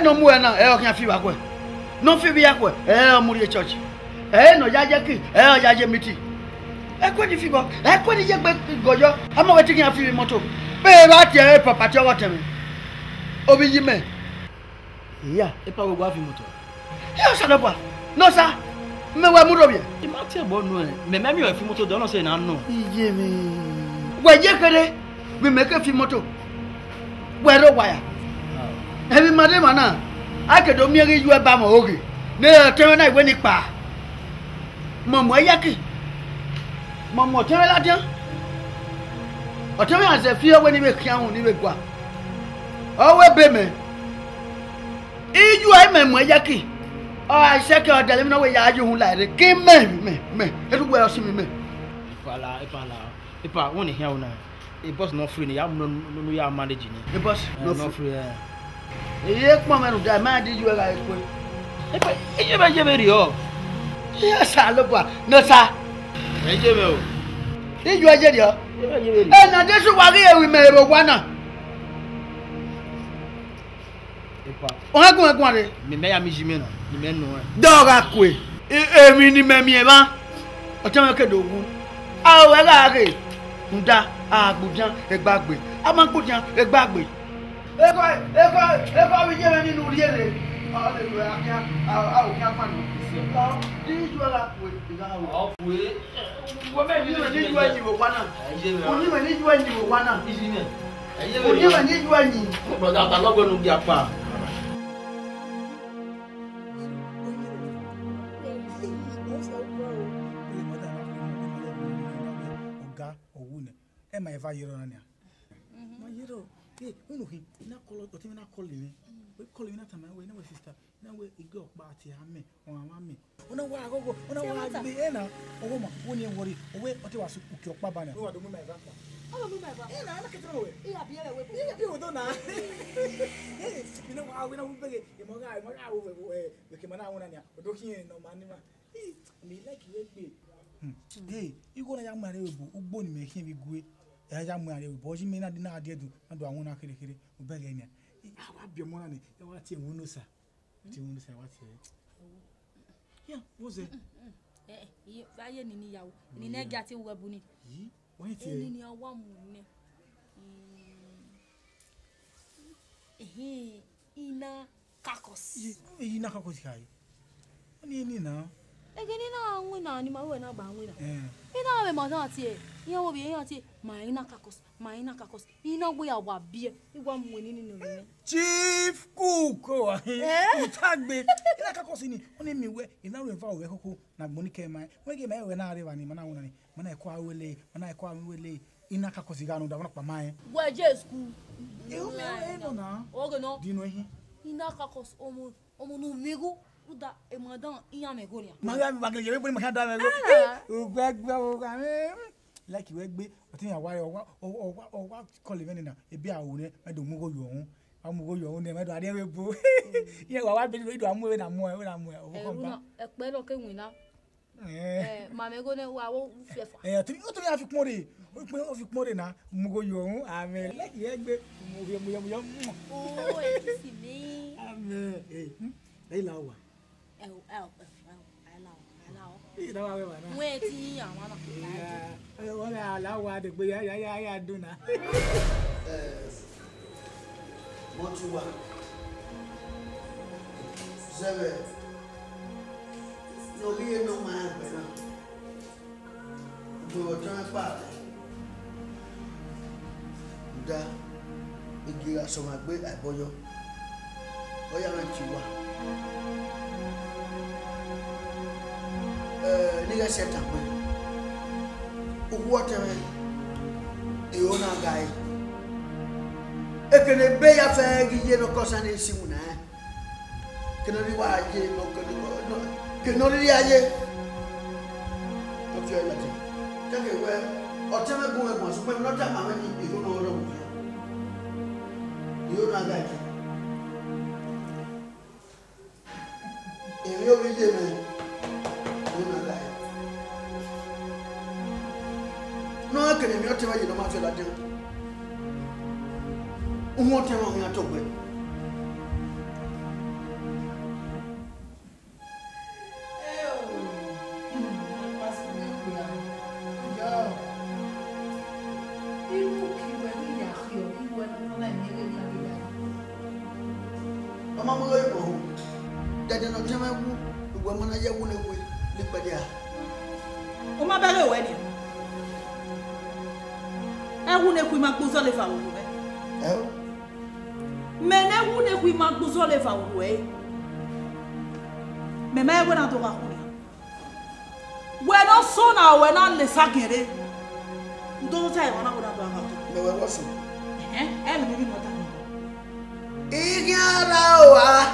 No mu e na, o kan fi wa ko. No fi bi akwa. O mu ri church. No jaje ki, o jaje miti. Ekwe ni fi bo. Ekwe ni je gbe gojo. Ama we ti kan fi moto. Be ba ti e papa ti o temi. Obi yi me. Iya, e pa go afi moto. Yo sa do pa. No sa. Me wa mu do bi. E ma ti e bo nu e. Me me mi o fi moto do no say na no. Iye mi. We je kere. We make a fi moto. We ro wire. Ebi made mana. Akedo mi ri yu e ba mo oge. Ne tewe na iwe ni pa. Momo ayaki. Momo tewe la dia. O tewe ase fi owe ni be kian ni be gwa. Owe be me. Iju ai memo ayaki. O ai se ke o dele mi no we ya aju hun la re. Ki me. Edu we o si mi me. Ipa won here una. E boss no free ni ya no ya manage ni. The boss no free. Iye pon me no da ma di ju e ga ekwe. Ipa je be ri o. Ya sa lo pa. No sa. E je be o. Di ju aje di o. Na de so wa ri ewi me ro wa na. Ipa. O ha gun re. Me ya mi jime na. Ni me no. Dora kwe. Emi ni me mi e ba. O te me ke dogun. A o we ga re. Nda agbujan egbagbe. Amankujan egbagbe. Eko wi je me nínú ri ere. O le we akia. A o kia pa no. Di ju ala kwe. O kwe. Wo me ni Ni ju anyi wo wana. Oni me ni ju anyi wo wana. Izine. Oni me ni ju anyi. Brother ta logbo nu bi apa. Am I ever here on here? My hero, hey, we know him. Na call or na call him. We call him na time we know sister. Na we go back to me or mama. Ona wa go. Ona wa be na. O ma, woni worry. O we o te wa su uki okpa ba na. O wa do mu my back. O do mu my back. Na na ketro we. E abi we. E abi we do na. Hey, you know how we know we be. E mo ga we ke mana wona nia. O do hin no mani ma. Me like we be. Hey, you go na ya mare we bu ugbo ni me hin bi gue. Ya mu are bo ji me na di na ade du na do awon na kere o be le nia awa bi mo na ni e wa ti won no sa wa ti ya wo ze va ye ni yawo ni na ga ti wo bu ni yi won ti ni awa mu ni ina kakos kai ni na egeni na nwe na ni ma we na gba nwe na ina we ma na ti e yan wo bi yan ti ma ina kakos ina gbo ya wa bi e igwa mu ni no ni Chief Cook utagbe ina kakos ni oni mi we ina we fa we koko na gbo ni ke mai we ge mai we na are ni mana wona ni mana e kwa wele ina kakos ga no da wona pa mai gwa je school e o me no na oge no di no hi ina kakos omo no migu uda e madan iya me go ni maga mi bagele we ma da me go ugbe o ga like we gbe o tin ya wa o wa call even na e bi awo ne me do mu go yo ohun amu go yo ohun ne me do ade we bo ye wa bi do amu we na mu o ko ba e pe lo ke win na ma me go ne wa wo fefa tin o to ya fi pon re o fi pon re na mu go yo ohun amen like ye gbe mu yo o e kisi mi amen lei la wa Ida wa we wa na. Mwe ti àwọn na. Wọ́n la la wa de gbe ya dun na. Mo tu wa. Zebe. No bi no ma be na. Do tan pa. Da. Igi aso ma gbe aiboyo. Oya ran ti wa. Nigga set up whatever you na guy. E che ne be ya fe gi no cosa ne simuna. Che non riwaje no che non riaje. O fio la gente. Take away. Or tell me go once. When not that how many you know what you know that. If you read them, you know that. No, I can't even tell you no matter that. What time am I talking with? Uma bere weni. Ehune ku magbuzo le fa wo be. Mene hune ku magbuzo le fa wo e. Me me wona to ka ku. We no so na we na le sagere. Ndo ta e wona wona to ka. Me we wosu. Me bi no ta. Igiara wa,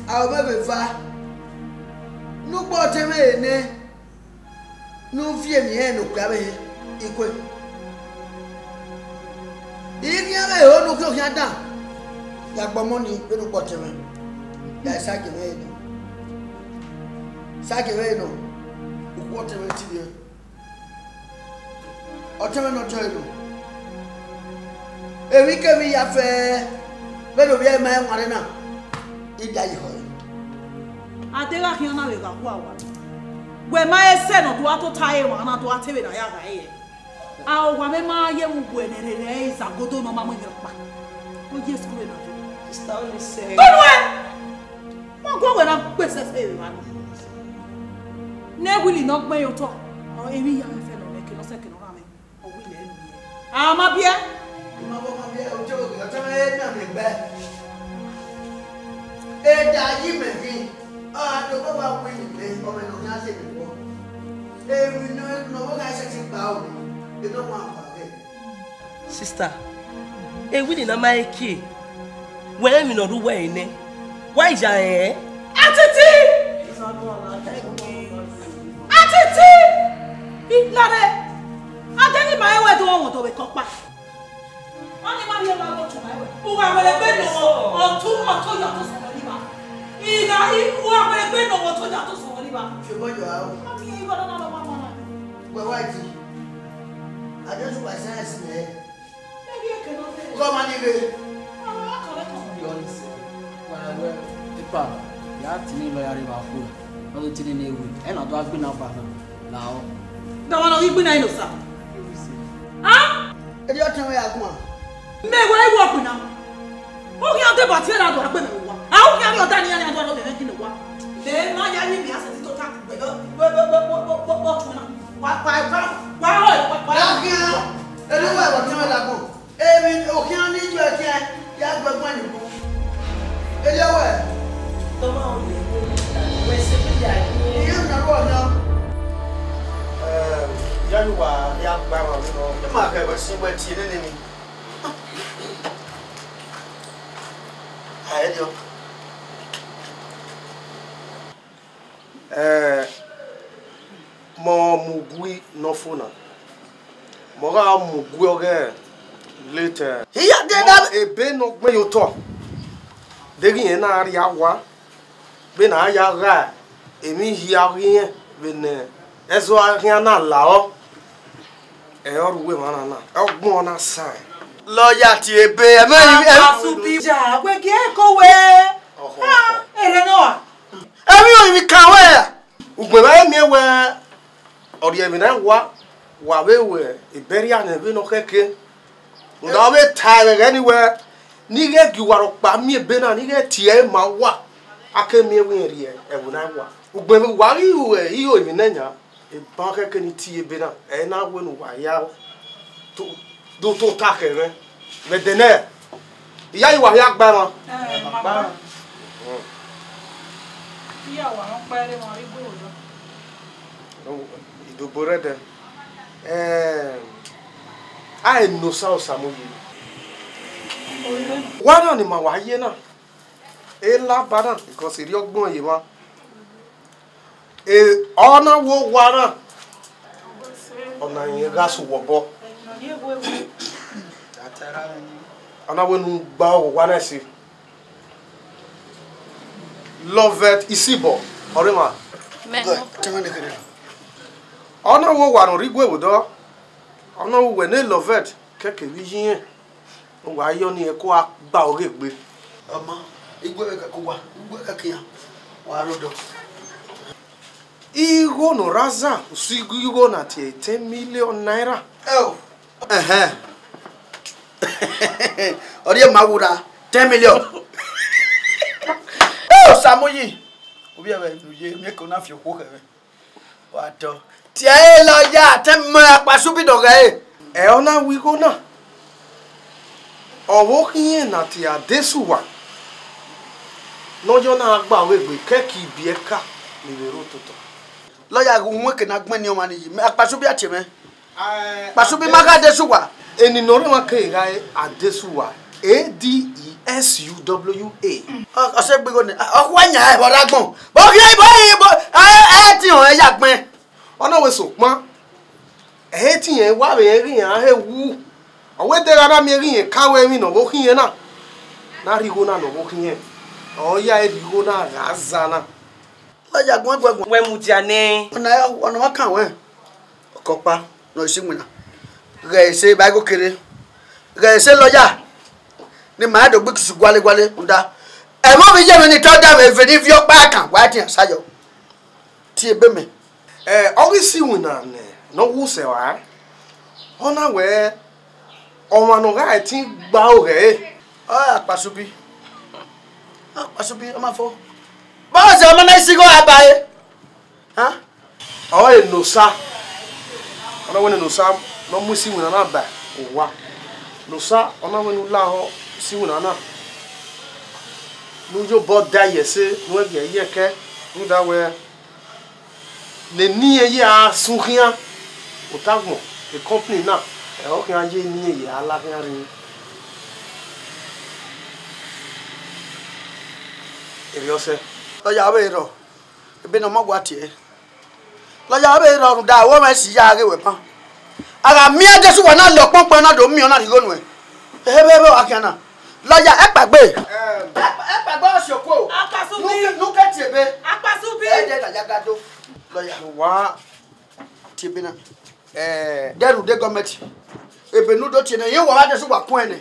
awo be fa. No bote me ne. No vie mi e no kwa be ikwe. Igiara e o no ko kia da. Ya gbo money pe no bote me. Ya sake me no. Sake me no. O bote me ti de. O te me no joy no. E wi ke mi ya fe. Be no bi e ma nware na. Ida yi ho. Atega kiona we ga kwa wa. We ma ese no to ato tai wa na to atebe na ya ga ye. A o wa me ma ye mu bu enere za godo no ma mo nyere pa. O je school na to. Sister only say. Mo go we na pese se we ma. Ne wili no gbe yo to. O emi ya me fe no me ke no se ke no ra me. O wili e ni. Ah ma bia. Ma bia o jo ga ta me na me be. E da yi me fi. Ah, no baba we ni le o me no nya se me wo. E we no ga se ti pa o. E no wa pa be. Sister, we did not make it. When we not do way, ne? Why is I? Atiti! Atiti! Iglare! Adeni ma ewe do won to be kopa. Oni ma bi e ma go to ma ewe. O wa wele be no o tu ya to so ni ba. Iga o wa wele be no o tu ya to so ni ba. Se bo yo a o. Ma bi e go na na mama. We wa ji. I just was saying ne. Maybe e ke no be. Come on ile. Tipa, ya tini lo yari ba ku. No tini ne wu. E na do agbe na ba na o. Da wa no igbe na ino sa. Ah? E di o tan we akun. Me wa e wo ku na. O ki ante ba ti na do agbe me wa. A o ki ari o da ni ani ado lo be kin wa. Le ma ya ni bi ase ti to ta ku gbe. Bo tu na. Wa ho. Ya ki an. E lo wa bo tan we la kun. E mi o ki an ni ju e ki ya gbogbo ni ko. Eyawe. Toma o le. We se bi ya ni. Iye na ro na. Januwa ya gba wa no. E ma ka ba si wa ti ne ni. Aye dio. Mo mugui no funa. Mo ga mugui oge later. Iya de da Ebe no gbe yo to. Degi yen na ari awa. Be na ya ga. Emi hi ari yen be ne. Ezo ari na la o. E oruwe ma na. Ogbon na sai. lawyer ti ebe e me AKPASUBI ja we ki e ko we. Ha, ere no. Emi o mi kan we. Ugbe ba mi we. Ori emi na wa we Iberia na be no keke. Unda be tire anywhere. Nige giwaro pa mi ebe na nige tie ma wa. Ake mi we ri e bu na wa. Ugbe wa ri we iyo emi na nya. E ba keke ni tie ebe na. E na we no wa ya. Do to takere me dene iya yi wa ya gba mo Gba. Iya wa won pa re mo ri go do. Idobore de ai no sa o samoyi wa na ni ma wa ye na e la bana because iri ogbon yi ma e ona wo wa na ona yega so wobo ana wenu gba o wa na si Loveth isibo orima ona wo wa no rigwe wodo ona wo we ne Loveth keke wi yin o wa yo ni e ko agba oregbe ọmọ igwe ka ko wa igwe ka kiyan wa rodo Igo no raza usigo na 10 million naira. Oh. Ori mawura 10 million. Samoyi. Obi ebe nuye mi ko na fi okwo kere. Wa to. Ti e lo ya te mo AKPASUBI doga e. E ona wigo na. Owo kiyen na ti adesuwa. Nojo na agba wegbe keki bi eka ni wero toto. Lawyer wonwe ke na gbon ni o ma ni AKPASUBI atime. AKPASUBI maga desuwa. Eni no re ma ke ga adesuwa. ADESUWA. O se gbego ni o kwa nya e bora gbon. Bo ki bo ti on e ya gbon. Ona we so pon. E ti yen wa be ri yan he wu. Owe de ara mi ri yen kawe mi no bo ki yen na. Na ri go na no bo ki yen. O ya e ri go na raza na. Lawyer gbon we mutiane. Ona wa kan we. Okopa no simuna. Re se ba go kere. Re se lawyer. Ni ma do gbe gwale nda. E mo bi je mi ni to da me fedi fi opa kan wa ti sayo. Ti ebe me. Ogisi wuna ne no wu se wa. Ona we o no ga ti gba o re. AKPASUBI. AKPASUBI o ma fo. Ba se o ma na isi go abaye. Ha? O e nosa. Ona we nosa no musi wuna na ba o wa. Nosa ona we nu la ho si wuna na. Nu jo boda yese nu e ye ke nu da we le ni ye a sunkian o tagmo the company na e o kan je ni ye ala kan ri e yo se Lawyer be ro. Ebe no magwa tie. Lawyer be ro da wo ma si ya ge we pan. Ara mi adesuwa na lo ponpon na do mi ona ri gonu e. Ebe be wa kana. Lawyer e pagbe. E pagbe osoko. AKPASUBI. Nu ke ti ebe. AKPASUBI. E de da jagado. Lawyer wa ti ebe na. Deru de government. Ebe nu do ti na ye wo adesuwa kun ene.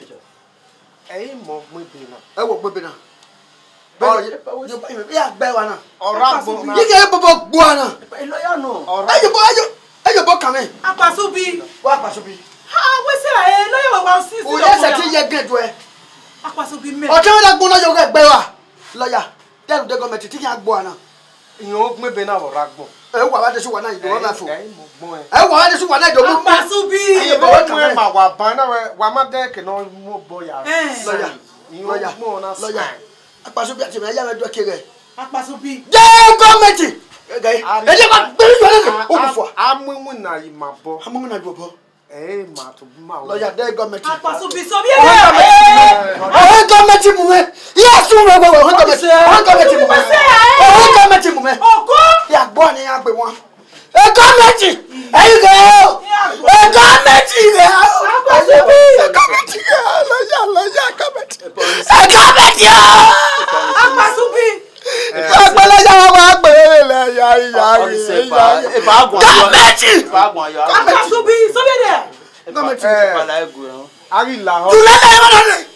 e mo gbe bi na. E wo gbe na. Yo ba ya gbe wa na. Ora gbo na. Yi ke bobo gbo na. Lawyer no. Ayo bo kan me. AKPASUBI. Wa AKPASUBI. Ha we say lawyer we wan see. O ye se ti ye gedo e. AKPASUBI me. O te wa gbon lawyer ge gbe wa. Lawyer, deru de government ti kan gbo na. Iyan o gbe be na ora gbo. E wa wa de su wa na ido na fo. E mo gbon e. E wa wa de su wa na ido mo. AKPASUBI. E bo kan ma wa ban na wa ma de ke no mo bo ya. Lawyer, Lawyer mo na lawyer. AKPASUBI ati me ya me do kere. AKPASUBI. De government. E je ko gbe yo le o ku fo. Amumu na yi ma bo. Amu na do bo. Ma to ma. Lawyer, de government. AKPASUBI so bi e. O government mu me. Yes, o government mu me. O government mu me. Oko. Ya gbo ni ya gbe won. E government. E you go. E government. AKPASUBI. E government. Lawyer, government. E government. AKPASUBI. Agbalaja wa gbe le ya. AKPASUBI so bi there. Ari la ho.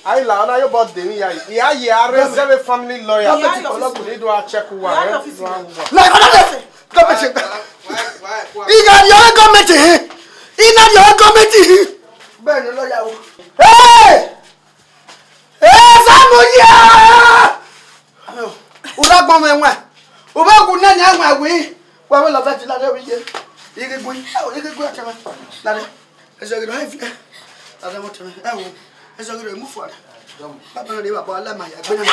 Ari la na yo bo de ni ya. Ya ye reserve family lawyer. Ologun ni do a check wa. Like another government. Ina your government. Ina your government. Ben lawyer o. Hey! Samoya! Uda gbon me nwa. O ba ku na nya nwa wi. Wa we Loveth la de wi ye. Igigbu atema. La de. Eso giro hai fi. La de mo teme. Eso giro mu fo. Papa na de ba ala ma ya gbe na.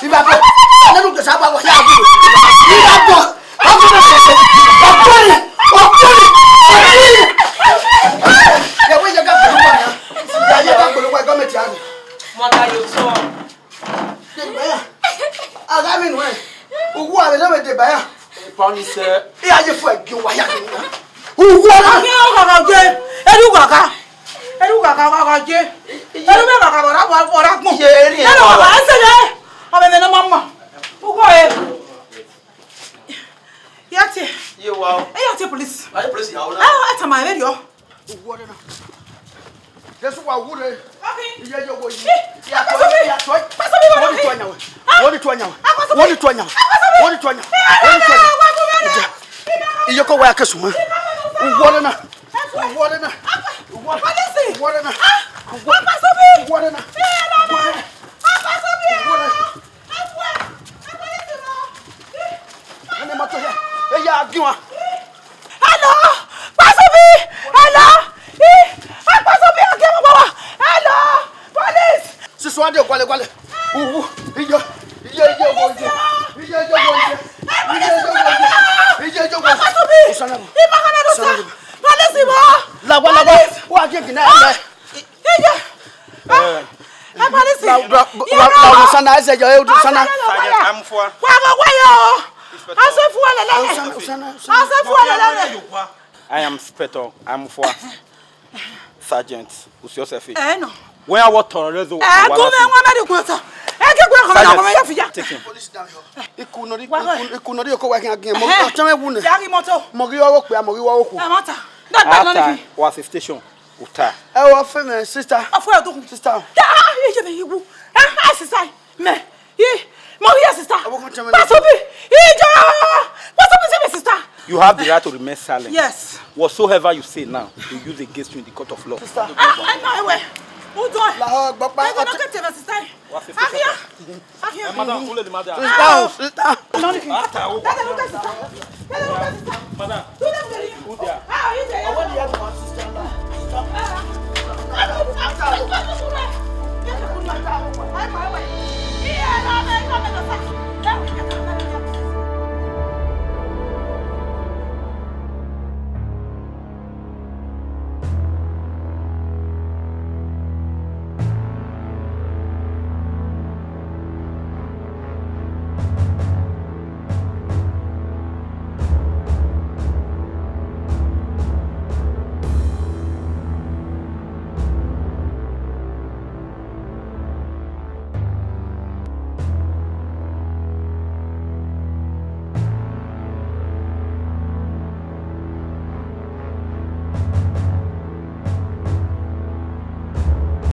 Bi ba bo. Na nu ke sa ba wa ya gbe. Bi ba bo. Ya we ya ga bo wa na. Ya ga bo wa government ya ni. Mo ga yo so. Aga mi nu e. Ogu are na we de ba ya. Promise. E aje fo e gbe wa ya ni. Police. Why police? That's my radio. That's why would I? Yeah, you're going. I am Inspector. I'm for Sergeant. Who's yourself? No. When I was terrorism, take him. Was a station. Uta. Sister. You have the right to remain silent. Yes. Whatsoever you say now, you use against you in the court of law. Sister. Madam.